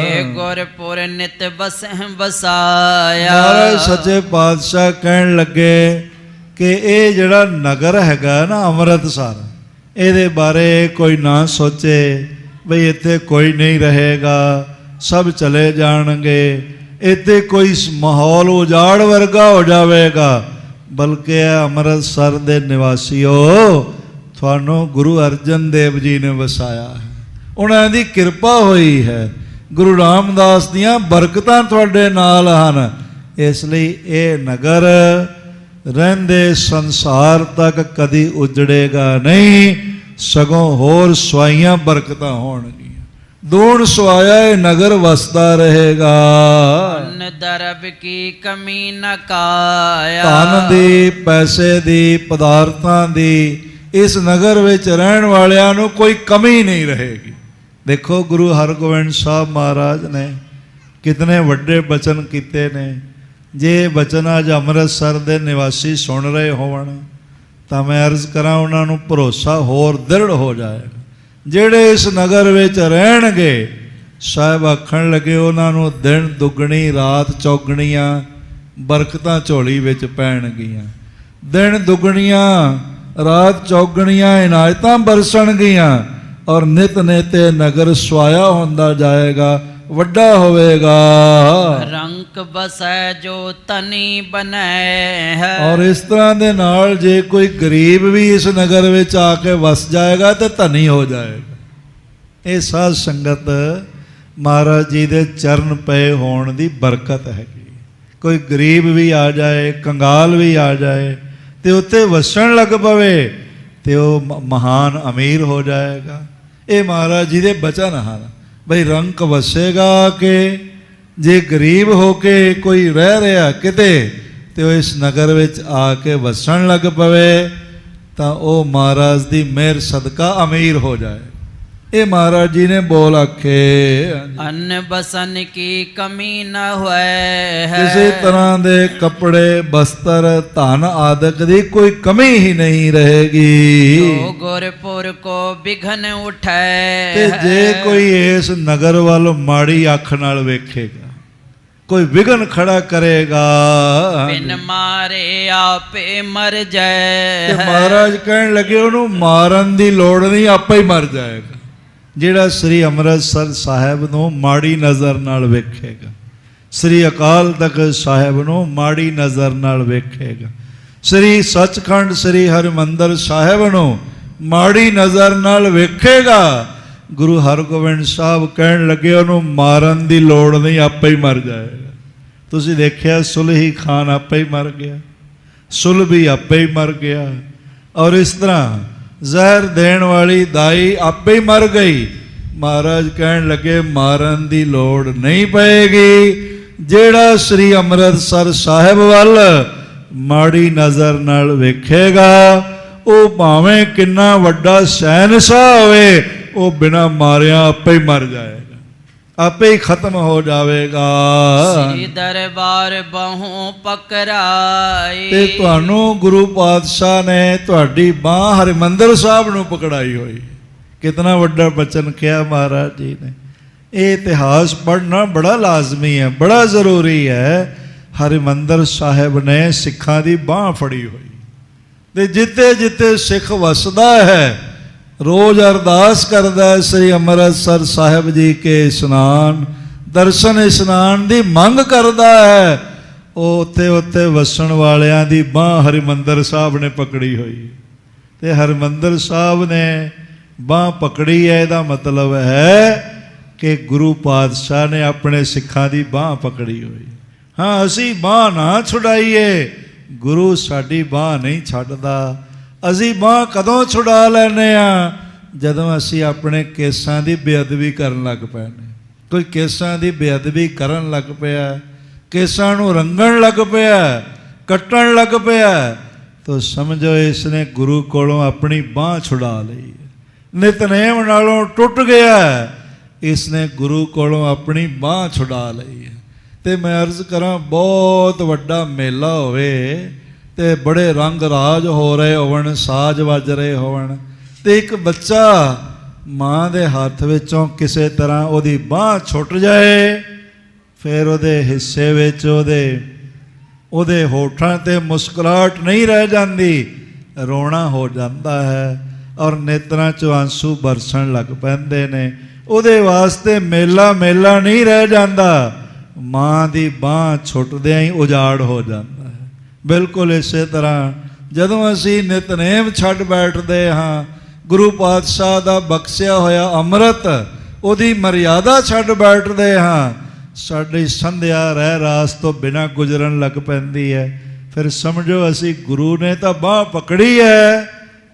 ਇਹ ਗੁਰਪੁਰ ਨਿਤ ਬਸਹਿ ਬਸਾਇਆ। ਮਹਾਰਾਜ ਸੱਚੇ ਪਾਤਸ਼ਾਹ ਕਹਿਣ ਲੱਗੇ ਕਿ ਇਹ ਜਿਹੜਾ ਨਗਰ ਹੈਗਾ ਨਾ ਅੰਮ੍ਰਿਤਸਰ, ਇਹਦੇ ਬਾਰੇ ਕੋਈ ਨਾ ਸੋਚੇ ਬਈ ਇੱਥੇ ਕੋਈ ਨਹੀਂ ਰਹੇਗਾ, ਸਭ ਚਲੇ ਜਾਣਗੇ, ਇੱਥੇ ਕੋਈ ਮਾਹੌਲ ਉਜਾੜ ਵਰਗਾ ਹੋ ਜਾਵੇਗਾ। ਬਲਕਿ ਇਹ ਅੰਮ੍ਰਿਤਸਰ ਦੇ ਨਿਵਾਸੀਓ, ਤੁਹਾਨੂੰ ਗੁਰੂ ਅਰਜਨ ਦੇਵ ਜੀ ਨੇ ਵਸਾਇਆ ਹੈ, ਉਹਨਾਂ ਦੀ ਕਿਰਪਾ ਹੋਈ ਹੈ, ਗੁਰੂ ਰਾਮਦਾਸ ਦੀਆਂ ਬਰਕਤਾਂ ਤੁਹਾਡੇ ਨਾਲ ਹਨ। ਇਸ ਲਈ ਇਹ ਨਗਰ ਰਹਿੰਦੇ ਸੰਸਾਰ ਤੱਕ ਕਦੀ ਉਜੜੇਗਾ ਨਹੀਂ, ਸਗੋਂ ਹੋਰ ਸਵਾਈਆਂ ਬਰਕਤਾਂ ਹੋਣਗੀਆਂ। ਦੂਣ ਸਵਾਇਆ ਇਹ ਨਗਰ ਵਸਦਾ ਰਹੇਗਾ। ਅੰਨ ਦਰਬ ਕੀ ਕਮੀ ਨ ਕਾਇਆ। ਧਨ ਦੀ, ਪੈਸੇ ਦੀ, ਪਦਾਰਥਾਂ ਦੀ ਇਸ ਨਗਰ ਵਿੱਚ ਰਹਿਣ ਵਾਲਿਆਂ ਨੂੰ ਕੋਈ ਕਮੀ ਨਹੀਂ ਰਹੇਗੀ। ਦੇਖੋ ਗੁਰੂ ਹਰਗੋਬਿੰਦ ਸਾਹਿਬ ਮਹਾਰਾਜ ਨੇ ਕਿਤਨੇ ਵੱਡੇ ਬਚਨ ਕੀਤੇ ਨੇ। ਜੇ ਬਚਨ ਅੱਜ ਅੰਮ੍ਰਿਤਸਰ ਦੇ ਨਿਵਾਸੀ ਸੁਣ ਰਹੇ ਹੋਣ ਤਾਂ ਮੈਂ ਅਰਜ਼ ਕਰਾਂ ਉਹਨਾਂ ਨੂੰ ਭਰੋਸਾ ਹੋਰ ਦ੍ਰਿੜ ਹੋ ਜਾਏਗਾ। ਜਿਹੜੇ ਇਸ ਨਗਰ ਵਿੱਚ ਰਹਿਣਗੇ, ਸਾਹਿਬ ਆਖਣ ਲੱਗੇ ਉਹਨਾਂ ਨੂੰ ਦਿਨ ਦੁੱਗਣੀ ਰਾਤ ਚੌਗਣੀਆਂ ਬਰਕਤਾਂ ਝੋਲੀ ਵਿੱਚ ਪੈਣਗੀਆਂ। ਦਿਨ ਦੁੱਗਣੀਆਂ ਰਾਤ ਚੌਗਣੀਆਂ ਇਨਾਇਤਾਂ ਬਰਸਣਗੀਆਂ ਔਰ ਨਿਤ ਨਿਤ ਨਗਰ ਸਵਾਇਆ ਹੁੰਦਾ ਜਾਏਗਾ, ਵੱਡਾ ਹੋਵੇਗਾ। ਰੰਕ ਬਸੈ ਜੋ ਤਨੀ ਬਨੈ ਹੈ। ਔਰ ਇਸ ਤਰ੍ਹਾਂ ਦੇ ਨਾਲ ਜੇ ਕੋਈ ਗਰੀਬ ਵੀ ਇਸ ਨਗਰ ਵਿੱਚ ਆ ਕੇ ਵਸ ਜਾਏਗਾ ਤੇ ਧਨੀ ਹੋ ਜਾਏਗਾ। ਇਹ ਸਾਧ ਸੰਗਤ ਮਹਾਰਾਜ ਜੀ ਦੇ ਚਰਨ ਪਏ ਹੋਣ ਦੀ ਬਰਕਤ ਹੈਗੀ। ਕੋਈ ਗਰੀਬ ਵੀ ਆ ਜਾਏ, ਕੰਗਾਲ ਵੀ ਆ ਜਾਏ ਤੇ ਉੱਥੇ ਵਸਣ ਲੱਗ ਪਵੇ ਤੇ ਉਹ ਮਹਾਨ ਅਮੀਰ ਹੋ ਜਾਏਗਾ। ਇਹ ਮਹਾਰਾਜ ਜੀ ਦੇ ਬਚਨ ਹਨ। ਬਈ ਰੰਕ ਵਸੇਗਾ ਕਿ ਜੇ ਗਰੀਬ ਹੋ ਕੇ ਕੋਈ ਰਹਿ ਰਿਹਾ ਕਿਤੇ ਤੇ ਉਹ ਇਸ ਨਗਰ ਵਿੱਚ ਆ ਕੇ ਵਸਣ ਲੱਗ ਪਵੇ ਤਾਂ ਉਹ ਮਹਾਰਾਜ ਦੀ ਮਿਹਰ ਸਦਕਾ ਅਮੀਰ ਹੋ ਜਾਏ। ਇਹ ਮਹਾਰਾਜ ਜੀ ਨੇ ਬੋਲ ਆਖੇ। ਅੰਨ ਬਸਨ ਕੀ ਕਮੀ ਨ ਹੋਏ ਹੈ। ਕਿਸੇ ਤਰ੍ਹਾਂ ਦੇ ਕੱਪੜੇ, ਬਸਤਰ, ਧਨ ਆਦਿਕ ਦੀ ਕੋਈ ਕਮੀ ਹੀ ਨਹੀਂ ਰਹੇਗੀ। ਜੋ ਗੁਰਪੁਰ ਕੋ ਬਿਘਨ ਉਠੈ। ਤੇ ਜੇ ਕੋਈ ਇਸ ਨਗਰ ਵੱਲ ਮਾੜੀ ਅੱਖ ਨਾਲ ਵੇਖੇਗਾ, ਕੋਈ ਵਿਘਨ ਖੜਾ ਕਰੇਗਾ, ਬਿਨ ਮਾਰੇ ਆਪੇ ਮਰ ਜਾਏ। ਤੇ ਮਹਾਰਾਜ ਕਹਿਣ ਲੱਗੇ ਉਹਨੂੰ ਮਾਰਨ ਦੀ ਲੋੜ ਨਹੀਂ, ਆਪੇ ਹੀ ਮਰ ਜਾਏਗਾ। ਜਿਹੜਾ ਸ੍ਰੀ ਅੰਮ੍ਰਿਤਸਰ ਸਾਹਿਬ ਨੂੰ ਮਾੜੀ ਨਜ਼ਰ ਨਾਲ ਵੇਖੇਗਾ, ਸ੍ਰੀ ਅਕਾਲ ਤਖਤ ਸਾਹਿਬ ਨੂੰ ਮਾੜੀ ਨਜ਼ਰ ਨਾਲ ਵੇਖੇਗਾ, ਸ੍ਰੀ ਸੱਚਖੰਡ ਸ੍ਰੀ ਹਰਿਮੰਦਰ ਸਾਹਿਬ ਨੂੰ ਮਾੜੀ ਨਜ਼ਰ ਨਾਲ ਵੇਖੇਗਾ, ਗੁਰੂ ਹਰਗੋਬਿੰਦ ਸਾਹਿਬ ਕਹਿਣ ਲੱਗੇ ਉਹਨੂੰ ਮਾਰਨ ਦੀ ਲੋੜ ਨਹੀਂ, ਆਪੇ ਹੀ ਮਰ ਜਾਏਗਾ। ਤੁਸੀਂ ਦੇਖਿਆ ਸੁਲਹੀ ਖਾਨ ਆਪੇ ਹੀ ਮਰ ਗਿਆ, ਸੁਲਭੀ ਆਪੇ ਹੀ ਮਰ ਗਿਆ, ਔਰ ਇਸ ਤਰ੍ਹਾਂ ਜ਼ਹਿਰ ਦੇਣ ਵਾਲੀ ਦਾਈ ਆਪੇ ਹੀ ਮਰ ਗਈ। ਮਹਾਰਾਜ ਕਹਿਣ ਲੱਗੇ ਮਾਰਨ ਦੀ ਲੋੜ ਨਹੀਂ ਪਏਗੀ। ਜਿਹੜਾ ਸ੍ਰੀ ਅੰਮ੍ਰਿਤਸਰ ਸਾਹਿਬ ਵੱਲ ਮਾੜੀ ਨਜ਼ਰ ਨਾਲ ਵੇਖੇਗਾ, ਉਹ ਭਾਵੇਂ ਕਿੰਨਾ ਵੱਡਾ ਸ਼ਹਿਨਸ਼ਾਹ ਹੋਵੇ, ਉਹ ਬਿਨਾ ਮਾਰਿਆ ਆਪੇ ਹੀ ਮਰ ਜਾਏਗਾ, ਆਪੇ ਹੀ ਖਤਮ ਹੋ ਜਾਵੇਗਾ। ਸ੍ਰੀ ਦਰਬਾਰ ਬਹੁ ਪਕੜਾਈ। ਤੇ ਤੁਹਾਨੂੰ ਗੁਰੂ ਪਾਤਸ਼ਾਹ ਨੇ ਤੁਹਾਡੀ ਬਾਹ ਹਰਿਮੰਦਰ ਸਾਹਿਬ ਨੂੰ ਪਕੜਾਈ ਹੋਈ। ਕਿਤਨਾ ਵੱਡਾ ਬਚਨ ਕਿਹਾ ਮਹਾਰਾਜ ਜੀ ਨੇ। ਇਹ ਇਤਿਹਾਸ ਪੜ੍ਹਨਾ ਬੜਾ ਲਾਜ਼ਮੀ ਹੈ, ਬੜਾ ਜ਼ਰੂਰੀ ਹੈ। ਹਰਿਮੰਦਰ ਸਾਹਿਬ ਨੇ ਸਿੱਖਾਂ ਦੀ ਬਾਹ ਫੜੀ ਹੋਈ ਤੇ ਜਿੱਥੇ ਜਿੱਥੇ ਸਿੱਖ ਵਸਦਾ ਹੈ, ਰੋਜ਼ ਅਰਦਾਸ ਕਰਦਾ ਹੈ ਸ੍ਰੀ ਅੰਮ੍ਰਿਤਸਰ ਸਾਹਿਬ ਜੀ ਕੇ ਇਸ਼ਨਾਨ ਦਰਸ਼ਨ ਇਸ਼ਨਾਨ ਦੀ ਮੰਗ ਕਰਦਾ ਹੈ, ਉਹ ਉੱਥੇ ਉੱਥੇ ਵਸਣ ਵਾਲਿਆਂ ਦੀ ਬਾਹ ਹਰਿਮੰਦਰ ਸਾਹਿਬ ਨੇ ਪਕੜੀ ਹੋਈ। ਤੇ ਹਰਿਮੰਦਰ ਸਾਹਿਬ ਨੇ ਬਾਹ ਪਕੜੀ ਹੈ, ਇਹਦਾ ਮਤਲਬ ਹੈ ਕਿ ਗੁਰੂ ਪਾਤਸ਼ਾਹ ਨੇ ਆਪਣੇ ਸਿੱਖਾਂ ਦੀ ਬਾਹ ਪਕੜੀ ਹੋਈ। ਹਾਂ, ਅਸੀਂ ਬਾਹ ਨਾ ਛੁਡਾਈਏ, ਗੁਰੂ ਸਾਡੀ ਬਾਹ ਨਹੀਂ ਛੱਡਦਾ। ਅਸੀਂ ਬਾਹ ਕਦੋਂ ਛੁਡਾ ਲੈਂਦੇ ਹਾਂ? ਜਦੋਂ ਅਸੀਂ ਆਪਣੇ ਕੇਸਾਂ ਦੀ ਬੇਅਦਬੀ ਕਰਨ ਲੱਗ ਪੈਂਦੇ। ਕੋਈ ਕੇਸਾਂ ਦੀ ਬੇਅਦਬੀ ਕਰਨ ਲੱਗ ਪਿਆ, ਕੇਸਾਂ ਨੂੰ ਰੰਗਣ ਲੱਗ ਪਿਆ, ਕੱਟਣ ਲੱਗ ਪਿਆ, ਤਾਂ ਸਮਝੋ ਇਸ ਨੇ ਗੁਰੂ ਕੋਲੋਂ ਆਪਣੀ ਬਾਹ ਛੁਡਾ ਲਈ। ਨਿਤਨੇਮ ਨਾਲੋਂ ਟੁੱਟ ਗਿਆ, ਇਸ ਨੇ ਗੁਰੂ ਕੋਲੋਂ ਆਪਣੀ ਬਾਹ ਛੁਡਾ ਲਈ ਹੈ। ਤੇ ਮੈਂ ਅਰਜ਼ ਕਰਾਂ ਬਹੁਤ ਵੱਡਾ ਮੇਲਾ ਹੋਵੇ ਤੇ ਬੜੇ ਰੰਗ ਰਾਜ ਹੋ ਰਹੇ ਹੋਣ, ਸਾਜ਼ ਵੱਜ ਰਹੇ ਹੋਣ, ਤੇ ਇੱਕ ਬੱਚਾ ਮਾਂ ਦੇ ਹੱਥ ਵਿੱਚੋਂ ਕਿਸੇ ਤਰ੍ਹਾਂ ਉਹਦੀ ਬਾਂਹ ਛੁੱਟ ਜਾਏ, ਫਿਰ ਉਹਦੇ ਹਿੱਸੇ ਵਿੱਚ ਉਹਦੇ ਹੋਠਾਂ ਤੇ ਮੁਸਕਰਾਹਟ ਨਹੀਂ ਰਹਿ ਜਾਂਦੀ, ਰੋਣਾ ਹੋ ਜਾਂਦਾ ਹੈ ਔਰ ਨੇਤਰਾਂ 'ਚੋਂ ਆਂਸੂ ਬਰਸਣ ਲੱਗ ਪੈਂਦੇ ਨੇ। ਉਹਦੇ ਵਾਸਤੇ ਮੇਲਾ ਮੇਲਾ ਨਹੀਂ ਰਹਿ ਜਾਂਦਾ, ਮਾਂ ਦੀ ਬਾਂਹ ਛੁੱਟਦਿਆਂ ਹੀ ਉਜਾੜ ਹੋ ਜਾਂਦਾ ਹੈ। ਬਿਲਕੁਲ ਇਸੇ ਤਰ੍ਹਾਂ ਜਦੋਂ ਅਸੀਂ ਨਿਤਨੇਮ ਛੱਡ ਬੈਠਦੇ ਹਾਂ, ਗੁਰੂ ਪਾਤਸ਼ਾਹ ਦਾ ਬਖਸ਼ਿਆ ਹੋਇਆ ਅੰਮ੍ਰਿਤ, ਉਹਦੀ ਮਰਿਆਦਾ ਛੱਡ ਬੈਠਦੇ ਹਾਂ, ਸਾਡੀ ਸੰਧਿਆ ਰਹਿ ਰਾਸ ਤੋਂ ਬਿਨਾਂ ਗੁਜ਼ਰਨ ਲੱਗ ਪੈਂਦੀ ਹੈ। ਫਿਰ ਸਮਝੋ ਅਸੀਂ ਗੁਰੂ ਨੇ ਤਾਂ ਬਾਂਹ ਪਕੜੀ ਹੈ,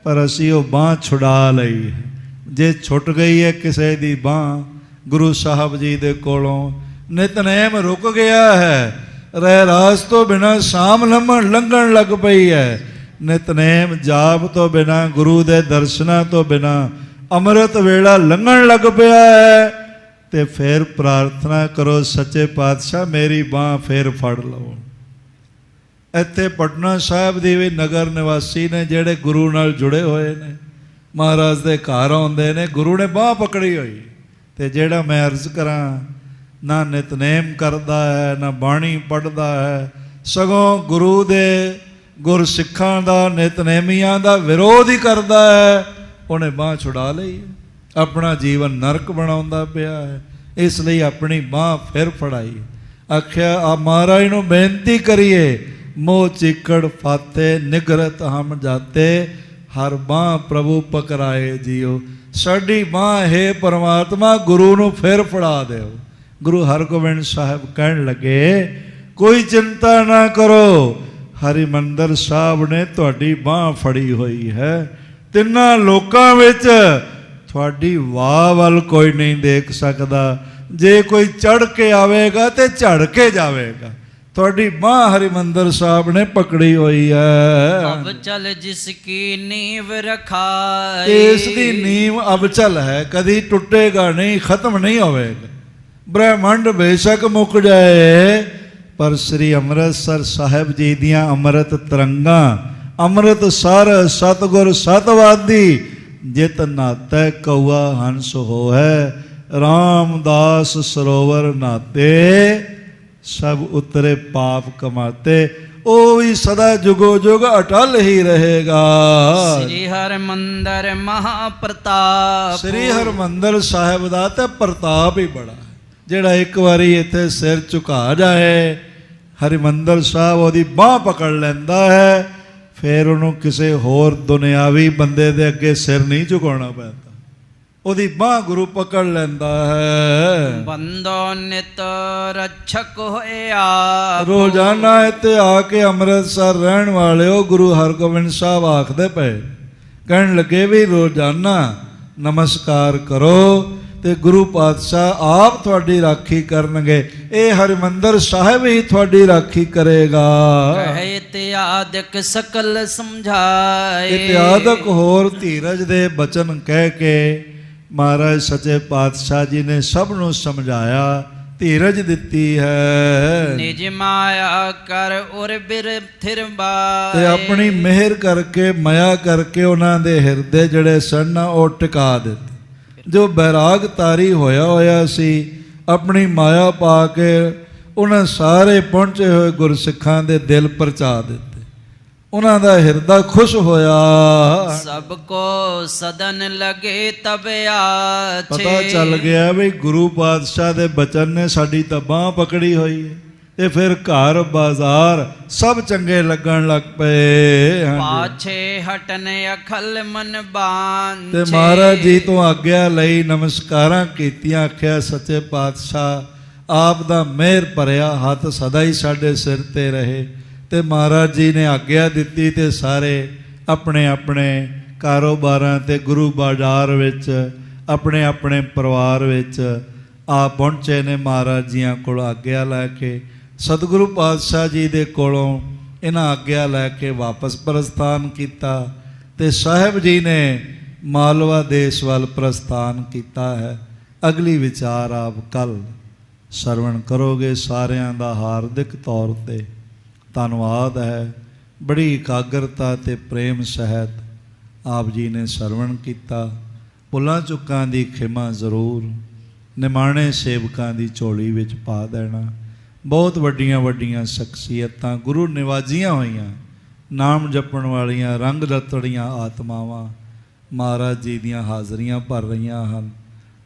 ਪਰ ਅਸੀਂ ਉਹ ਬਾਂਹ ਛੁਡਾ ਲਈ ਹੈ। ਜੇ ਛੁੱਟ ਗਈ ਹੈ ਕਿਸੇ ਦੀ ਬਾਂਹ ਗੁਰੂ ਸਾਹਿਬ ਜੀ ਦੇ ਕੋਲੋਂ, ਨਿਤਨੇਮ ਰੁਕ ਗਿਆ ਹੈ, ਰਹਿ ਰਾਸ ਤੋਂ ਬਿਨਾਂ ਸ਼ਾਮ ਲੰਘਣ ਲੱਗ ਪਈ ਹੈ, ਨਿਤਨੇਮ ਜਾਪ ਤੋਂ ਬਿਨਾਂ, ਗੁਰੂ ਦੇ ਦਰਸ਼ਨਾਂ ਤੋਂ ਬਿਨਾਂ ਅੰਮ੍ਰਿਤ ਵੇਲਾ ਲੰਘਣ ਲੱਗ ਪਿਆ ਹੈ, ਤੇ ਫਿਰ ਪ੍ਰਾਰਥਨਾ ਕਰੋ ਸੱਚੇ ਪਾਤਸ਼ਾਹ ਮੇਰੀ ਬਾਂਹ ਫਿਰ ਫੜ ਲਓ। ਇੱਥੇ ਪਟਨਾ ਸਾਹਿਬ ਦੇ ਵੀ ਨਗਰ ਨਿਵਾਸੀ ਨੇ ਜਿਹੜੇ ਗੁਰੂ ਨਾਲ ਜੁੜੇ ਹੋਏ ਨੇ, ਮਹਾਰਾਜ ਦੇ ਘਰ ਆਉਂਦੇ ਨੇ, ਗੁਰੂ ਨੇ ਬਾਂਹ ਪਕੜੀ ਹੋਈ, ਤੇ ਜਿਹੜਾ ਮੈਂ ਅਰਜ਼ ਕਰਾਂ ਨਾ ਨਿਤਨੇਮ ਕਰਦਾ ਹੈ, ਨਾ ਬਾਣੀ ਪੜ੍ਹਦਾ ਹੈ, ਸਗੋਂ ਗੁਰੂ ਦੇ ਗੁਰਸਿੱਖਾਂ ਦਾ, ਨਿਤਨੇਮੀਆਂ ਦਾ ਵਿਰੋਧ ਹੀ ਕਰਦਾ ਹੈ, ਉਹਨੇ ਬਾਂਹ ਛੁਡਾ ਲਈ, ਆਪਣਾ ਜੀਵਨ ਨਰਕ ਬਣਾਉਂਦਾ ਪਿਆ ਹੈ। ਇਸ ਲਈ ਆਪਣੀ ਬਾਂਹ ਫਿਰ ਫੜਾਈ। ਆਖਿਆ ਆ ਮਹਾਰਾਜ ਨੂੰ ਬੇਨਤੀ ਕਰੀਏ, ਮੋਹ ਚਿੱਕੜ ਫਾਤੇ ਨਿਗਰਤ ਹਮ ਜਾਤੇ, ਹਰ ਬਾਂਹ ਪ੍ਰਭੂ ਪਕੜਾਏ ਜੀਓ। ਸਾਡੀ ਬਾਂਹ ਹੈ ਪਰਮਾਤਮਾ ਗੁਰੂ ਨੂੰ ਫਿਰ ਫੜਾ ਦਿਓ। ਗੁਰੂ ਹਰਗੋਬਿੰਦ ਸਾਹਿਬ ਕਹਿਣ ਲੱਗੇ ਕੋਈ ਚਿੰਤਾ ਨਾ ਕਰੋ, ਹਰਿਮੰਦਰ ਸਾਹਿਬ ਨੇ ਤੁਹਾਡੀ ਬਾਂਹ ਫੜੀ ਹੋਈ ਹੈ, ਤਿੰਨਾਂ ਲੋਕਾਂ ਵਿੱਚ ਤੁਹਾਡੀ ਵਾਹ ਵੱਲ ਕੋਈ ਨਹੀਂ ਦੇਖ ਸਕਦਾ, ਜੇ ਕੋਈ ਚੜ੍ਹ ਕੇ ਆਵੇਗਾ ਤੇ ਝੜ ਕੇ ਜਾਵੇਗਾ। ਤੁਹਾਡੀ ਬਾਂਹ ਹਰਿਮੰਦਰ ਸਾਹਿਬ ਨੇ ਪਕੜੀ ਹੋਈ ਹੈ। ਅਬ ਚਲ ਜਿਸ ਕੀ ਨੀਂਵ ਰਖਾਈ, ਇਸ ਦੀ ਨੀਂਵ ਅਬਚਲ ਹੈ, ਕਦੀ ਟੁੱਟੇਗਾ ਨਹੀਂ, ਖਤਮ ਨਹੀਂ ਹੋਵੇਗਾ। ਬ੍ਰਹਿਮੰਡ ਬੇਸ਼ੱਕ ਮੁੱਕ ਜਾਏ, ਪਰ ਸ੍ਰੀ ਅੰਮ੍ਰਿਤਸਰ ਸਾਹਿਬ ਜੀ ਦੀਆਂ ਅੰਮ੍ਰਿਤ ਤਰੰਗਾਂ, ਅੰਮ੍ਰਿਤ ਸਰ ਸਤਿਗੁਰ ਸਤਵਾਦੀ, ਜਿਤ ਨਾਤੈ ਕਉਆ ਹੰਸ ਹੋਇ, ਰਾਮਦਾਸ ਸਰੋਵਰ ਨਾਤੇ, ਸਭ ਉਤਰੇ ਪਾਪ ਕਮਾਤੇ। ਉਹ ਵੀ ਸਦਾ ਜੁਗੋ ਜੁਗ ਅਟਲ ਹੀ ਰਹੇਗਾ। ਸ੍ਰੀ ਹਰਿਮੰਦਰ ਮਹਾਪ੍ਰਤਾਪ, ਸ੍ਰੀ ਹਰਿਮੰਦਰ ਸਾਹਿਬ ਦਾ ਤੇ ਪ੍ਰਤਾਪ ਹੀ ਬੜਾ, ਜਿਹੜਾ ਇੱਕ ਵਾਰੀ ਇੱਥੇ ਸਿਰ ਝੁਕਾ ਜਾਏ, ਹਰਿਮੰਦਰ ਸਾਹਿਬ ਉਹਦੀ ਬਾਂਹ ਪਕੜ ਲੈਂਦਾ ਹੈ, ਫਿਰ ਉਹਨੂੰ ਕਿਸੇ ਹੋਰ ਦੁਨਿਆਵੀ ਬੰਦੇ ਦੇ ਅੱਗੇ ਸਿਰ ਨਹੀਂ ਝੁਕਾਉਣਾ ਪੈਂਦਾ, ਉਹਦੀ ਬਾਂਹ ਗੁਰੂ ਪਕੜ ਲੈਂਦਾ ਹੈ। ਬੰਦੋ ਨਿਤ ਰੱਛਕ ਹੋਇਆ, ਰੋਜ਼ਾਨਾ ਇੱਥੇ ਆ ਕੇ ਅੰਮ੍ਰਿਤਸਰ ਰਹਿਣ ਵਾਲਿਓ, ਗੁਰੂ ਹਰਗੋਬਿੰਦ ਸਾਹਿਬ ਆਖਦੇ ਪਏ, ਕਹਿਣ ਲੱਗੇ ਵੀ ਰੋਜ਼ਾਨਾ ਨਮਸਕਾਰ ਕਰੋ ਤੇ ਗੁਰੂ ਪਾਤਸ਼ਾਹ ਆਪ ਤੁਹਾਡੀ ਰਾਖੀ ਕਰਨਗੇ, ਇਹ ਹਰਿਮੰਦਰ ਸਾਹਿਬ ਹੀ ਤੁਹਾਡੀ ਰਾਖੀ ਕਰੇਗਾ। ਕਹੇ ਇਤਿਆਦਿਕ ਸਕਲ ਸਮਝਾਏ, ਇਤਿਆਦਿਕ ਹੋਰ ਧੀਰਜ ਦੇ ਬਚਨ ਕਹਿ ਕੇ ਮਹਾਰਾਜ ਸੱਚੇ ਪਾਤਸ਼ਾਹ ਜੀ ਨੇ ਸਭ ਨੂੰ ਸਮਝਾਇਆ, ਧੀਰਜ ਦਿੱਤੀ ਹੈ। ਨਿਜ ਮਾਇਆ ਕਰ ਉਰ ਬਿਰ ਥਿਰ ਬਾਏ, ਤੇ ਆਪਣੀ ਮਿਹਰ ਕਰਕੇ, ਮਾਇਆ ਕਰਕੇ ਉਹਨਾਂ ਦੇ ਹਿਰਦੇ ਜਿਹੜੇ ਸਨ ਉਹ ਟਿਕਾ ਦਿੱਤੇ। ਜੋ ਬੈਰਾਗ ਤਾਰੀ ਹੋਇਆ ਸੀ, ਆਪਣੀ ਮਾਇਆ ਪਾ ਕੇ ਉਹਨਾਂ ਸਾਰੇ ਪਹੁੰਚੇ ਹੋਏ ਗੁਰਸਿੱਖਾਂ ਦੇ ਦਿਲ ਪਰਚਾ ਦਿੱਤੇ, ਉਹਨਾਂ ਦਾ ਹਿਰਦਾ ਖੁਸ਼ ਹੋਇਆ। ਸਭ ਕੋ ਸਦਨ ਲਗੇ ਤਬ ਆਛੇ, ਪਤਾ ਚੱਲ ਗਿਆ ਵੀ ਗੁਰੂ ਪਾਤਸ਼ਾਹ ਦੇ ਬਚਨ ਨੇ ਸਾਡੀ ਤਾਂ ਬਾਂਹ ਪਕੜੀ ਹੋਈ ਹੈ, ਤੇ ਫਿਰ ਘਰ ਬਾਜ਼ਾਰ ਸਭ ਚੰਗੇ ਲੱਗਣ ਲੱਗ ਪਏ। ਪਾਛੇ ਹਟਨ ਅਖਲ ਮਨ ਬਾਂਝੇ, ਤੇ ਮਹਾਰਾਜ ਜੀ ਤੋਂ ਆਗਿਆ ਲਈ, ਨਮਸਕਾਰਾਂ ਕੀਤੀਆਂ, ਆਖਿਆ ਸੱਚੇ ਪਾਤਸ਼ਾਹ ਆਪ ਦਾ ਮਿਹਰ ਭਰਿਆ ਹੱਥ ਸਦਾ ਹੀ ਸਾਡੇ ਸਿਰ ਤੇ ਰਹੇ। ਤੇ ਮਹਾਰਾਜ ਜੀ ਨੇ ਆਗਿਆ ਦਿੱਤੀ ਤੇ ਸਾਰੇ ਆਪਣੇ ਆਪਣੇ ਕਾਰੋਬਾਰਾਂ ਤੇ ਗੁਰੂ ਬਾਜ਼ਾਰ ਵਿੱਚ ਆਪਣੇ ਆਪਣੇ ਪਰਿਵਾਰ ਵਿੱਚ ਆ ਪਹੁੰਚੇ ਨੇ। ਮਹਾਰਾਜ ਜੀਆਂ ਕੋਲ ਆਗਿਆ ਲੈ ਕੇ ਸਤਿਗੁਰੂ ਪਾਤਸ਼ਾਹ ਜੀ ਦੇ ਕੋਲੋਂ ਇਹਨਾਂ ਆਗਿਆ ਲੈ ਕੇ ਵਾਪਸ ਪ੍ਰਸਥਾਨ ਕੀਤਾ ਤੇ ਸਾਹਿਬ ਜੀ ਨੇ ਮਾਲਵਾ ਦੇਸ਼ ਵੱਲ ਪ੍ਰਸਥਾਨ ਕੀਤਾ ਹੈ। ਅਗਲੀ ਵਿਚਾਰ ਆਪ ਕੱਲ ਸਰਵਣ ਕਰੋਗੇ। ਸਾਰਿਆਂ ਦਾ ਹਾਰਦਿਕ ਤੌਰ ਤੇ ਧੰਨਵਾਦ ਹੈ। ਬੜੀ ਇਕਾਗਰਤਾ ਤੇ ਪ੍ਰੇਮ ਸਹਿਤ ਆਪ ਜੀ ਨੇ ਸਰਵਣ ਕੀਤਾ। ਭੁੱਲਾਂ ਚੁੱਕਾਂ ਦੀ ਖਿਮਾ ਜ਼ਰੂਰ ਨਿਮਾਣੇ ਸੇਵਕਾਂ ਦੀ ਝੋਲੀ ਵਿੱਚ ਪਾ ਦੇਣਾ। ਬਹੁਤ ਵੱਡੀਆਂ ਵੱਡੀਆਂ ਸ਼ਖਸੀਅਤਾਂ ਗੁਰੂ ਨਿਵਾਜੀਆਂ ਹੋਈਆਂ, ਨਾਮ ਜਪਣ ਵਾਲੀਆਂ ਰੰਗ ਰਤੜੀਆਂ ਆਤਮਾਵਾਂ ਮਹਾਰਾਜ ਜੀ ਦੀਆਂ ਹਾਜ਼ਰੀਆਂ ਭਰ ਰਹੀਆਂ ਹਨ।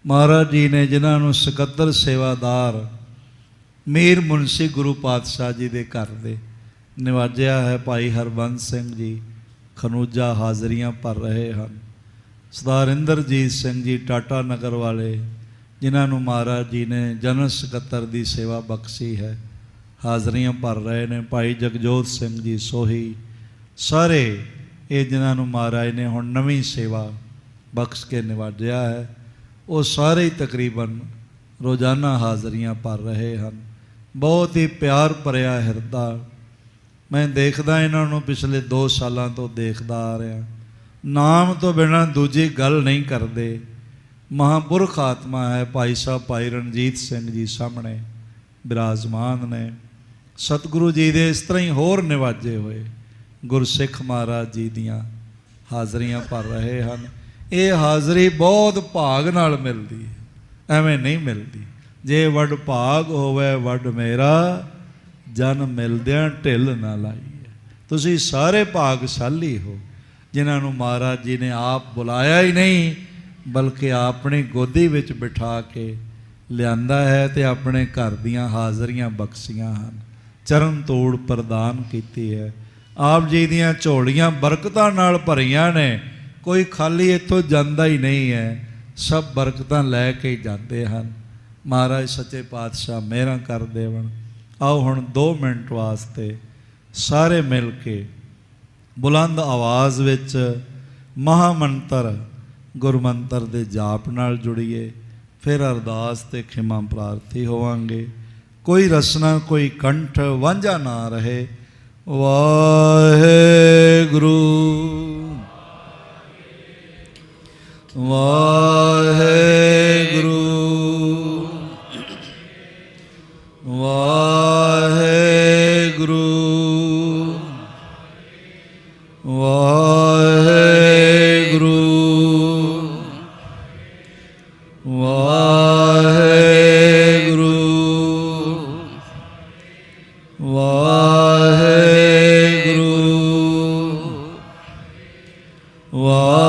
ਮਹਾਰਾਜ ਜੀ ਨੇ ਜਿਨ੍ਹਾਂ ਨੂੰ ਸਕੱਤਰ ਸੇਵਾਦਾਰ ਮੀਰ ਮੁਨਸ਼ੀ ਗੁਰੂ ਪਾਤਸ਼ਾਹ ਜੀ ਦੇ ਘਰ ਦੇ ਨਿਵਾਜਿਆ ਹੈ, ਭਾਈ ਹਰਬੰਸ ਸਿੰਘ ਜੀ ਖਨੂਜਾ ਹਾਜ਼ਰੀਆਂ ਭਰ ਰਹੇ ਹਨ। ਸਰਦਾਰ ਇੰਦਰਜੀਤ ਸਿੰਘ ਜੀ ਟਾਟਾ ਨਗਰ ਵਾਲੇ, ਜਿਨ੍ਹਾਂ ਨੂੰ ਮਹਾਰਾਜ ਜੀ ਨੇ ਜਨਰਲ ਸਕੱਤਰ ਦੀ ਸੇਵਾ ਬਖਸ਼ੀ ਹੈ, ਹਾਜ਼ਰੀਆਂ ਭਰ ਰਹੇ ਨੇ। ਭਾਈ ਜਗਜੋਤ ਸਿੰਘ ਜੀ ਸੋਹੀ, ਸਾਰੇ ਇਹ ਜਿਨ੍ਹਾਂ ਨੂੰ ਮਹਾਰਾਜ ਨੇ ਹੁਣ ਨਵੀਂ ਸੇਵਾ ਬਖਸ਼ ਕੇ ਨਿਵਾਜਿਆ ਹੈ, ਉਹ ਸਾਰੇ ਹੀ ਤਕਰੀਬਨ ਰੋਜ਼ਾਨਾ ਹਾਜ਼ਰੀਆਂ ਭਰ ਰਹੇ ਹਨ। ਬਹੁਤ ਹੀ ਪਿਆਰ ਭਰਿਆ ਹਿਰਦਾ। ਮੈਂ ਦੇਖਦਾ ਇਹਨਾਂ ਨੂੰ ਪਿਛਲੇ 2 ਸਾਲਾਂ ਤੋਂ ਦੇਖਦਾ ਆ ਰਿਹਾ। ਨਾਮ ਤੋਂ ਬਿਨਾਂ ਦੂਜੀ ਗੱਲ ਨਹੀਂ ਕਰਦੇ। ਮਹਾਂਪੁਰਖ ਆਤਮਾ ਹੈ। ਭਾਈ ਸਾਹਿਬ ਭਾਈ ਰਣਜੀਤ ਸਿੰਘ ਜੀ ਸਾਹਮਣੇ ਬਿਰਾਜਮਾਨ ਨੇ। ਸਤਿਗੁਰੂ ਜੀ ਦੇ ਇਸ ਤਰ੍ਹਾਂ ਹੀ ਹੋਰ ਨਿਵਾਜੇ ਹੋਏ ਗੁਰਸਿੱਖ ਮਹਾਰਾਜ ਜੀ ਦੀਆਂ ਹਾਜ਼ਰੀਆਂ ਭਰ ਰਹੇ ਹਨ। ਇਹ ਹਾਜ਼ਰੀ ਬਹੁਤ ਭਾਗ ਨਾਲ ਮਿਲਦੀ ਹੈ, ਐਵੇਂ ਨਹੀਂ ਮਿਲਦੀ। ਜੇ ਵੱਡ ਭਾਗ ਹੋਵੇ ਵੱਡ ਮੇਰਾ, ਜਨ ਮਿਲਦਿਆਂ ਢਿੱਲ ਨਾ ਲਾਈਏ। ਤੁਸੀਂ ਸਾਰੇ ਭਾਗਸ਼ਾਲੀ ਹੋ ਜਿਨ੍ਹਾਂ ਨੂੰ ਮਹਾਰਾਜ ਜੀ ਨੇ ਆਪ ਬੁਲਾਇਆ ਹੀ ਨਹੀਂ, ਬਲਕਿ ਆਪਣੀ ਗੋਦੀ ਵਿੱਚ ਬਿਠਾ ਕੇ ਲਿਆਂਦਾ ਹੈ ਤੇ ਆਪਣੇ ਘਰ ਦੀਆਂ ਹਾਜ਼ਰੀਆਂ ਬਖਸ਼ੀਆਂ ਹਨ, ਚਰਨ ਤੋੜ ਪ੍ਰਦਾਨ ਕੀਤੀ ਹੈ। ਆਪ ਜੀ ਦੀਆਂ ਝੋਲੀਆਂ ਬਰਕਤਾਂ ਨਾਲ ਭਰੀਆਂ ਨੇ। ਕੋਈ ਖਾਲੀ ਇੱਥੋਂ ਜਾਂਦਾ ਹੀ ਨਹੀਂ ਹੈ, ਸਭ ਬਰਕਤਾਂ ਲੈ ਕੇ ਜਾਂਦੇ ਹਨ। ਮਹਾਰਾਜ ਸੱਚੇ ਪਾਤਸ਼ਾਹ ਮਿਹਰਾਂ ਕਰ ਦੇਵਣ। ਆਓ ਹੁਣ 2 ਮਿੰਟ ਵਾਸਤੇ ਸਾਰੇ ਮਿਲ ਕੇ ਬੁਲੰਦ ਆਵਾਜ਼ ਵਿੱਚ ਮਹਾਮੰਤਰ ਗੁਰਮੰਤਰ ਦੇ ਜਾਪ ਨਾਲ ਜੁੜੀਏ। ਫਿਰ ਅਰਦਾਸ ਤੇ ਖਿਮਾ ਪ੍ਰਾਰਥੀ ਹੋਵਾਂਗੇ। ਕੋਈ ਰਸਨਾ ਕੋਈ ਕੰਠ ਵਾਂਝਾ ਨਾ ਰਹੇ। ਵਾਹਿਗੁਰੂ ਵਾਹਿਗੁਰੂ ਵਾਹਿਗੁਰੂ ਵਾਹਿਗੁਰੂ ਵਾਹਿਗੁਰੂ ਵਾਹਿਗੁਰੂ ਵਾਹਿਗੁਰੂ ਵਾਹਿਗੁਰੂ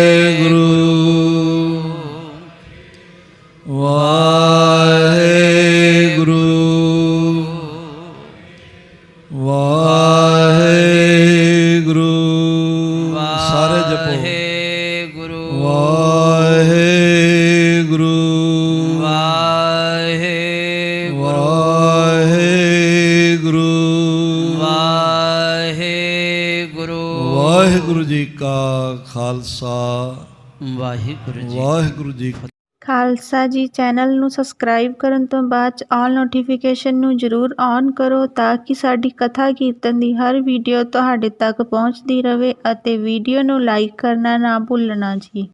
ਵਾਹਿਗੁਰੂ ਵਾਹਿਗੁਰੂ ਵਾਹਿਗੁਰੂ ਵਾਹਿਗੁਰੂ। ਸਾਰੇ ਜਪੋ ਵਾਹਿਗੁਰੂ ਵਾਹਿਗੁਰੂ ਵਾਹਿਗੁਰੂ। ਵਾਹਿਗੁਰੂ ਜੀ ਕਾ ਖਾਲਸਾ ਵਾਹਿਗੁਰੂ ਜੀ ਕੀ ਖਾਲਸਾ ਜੀ। ਚੈਨਲ ਨੂੰ ਸਬਸਕ੍ਰਾਈਬ ਕਰਨ ਤੋਂ ਬਾਅਦ 'ਚ ਆਲ ਨੋਟੀਫਿਕੇਸ਼ਨ ਨੂੰ ਜ਼ਰੂਰ ਔਨ ਕਰੋ ਤਾਂ ਕਿ ਸਾਡੀ ਕਥਾ ਕੀਰਤਨ ਦੀ ਹਰ ਵੀਡੀਓ ਤੁਹਾਡੇ ਤੱਕ ਪਹੁੰਚਦੀ ਰਹੇ ਅਤੇ ਵੀਡੀਓ ਨੂੰ ਲਾਈਕ ਕਰਨਾ ਨਾ ਭੁੱਲਣਾ ਜੀ।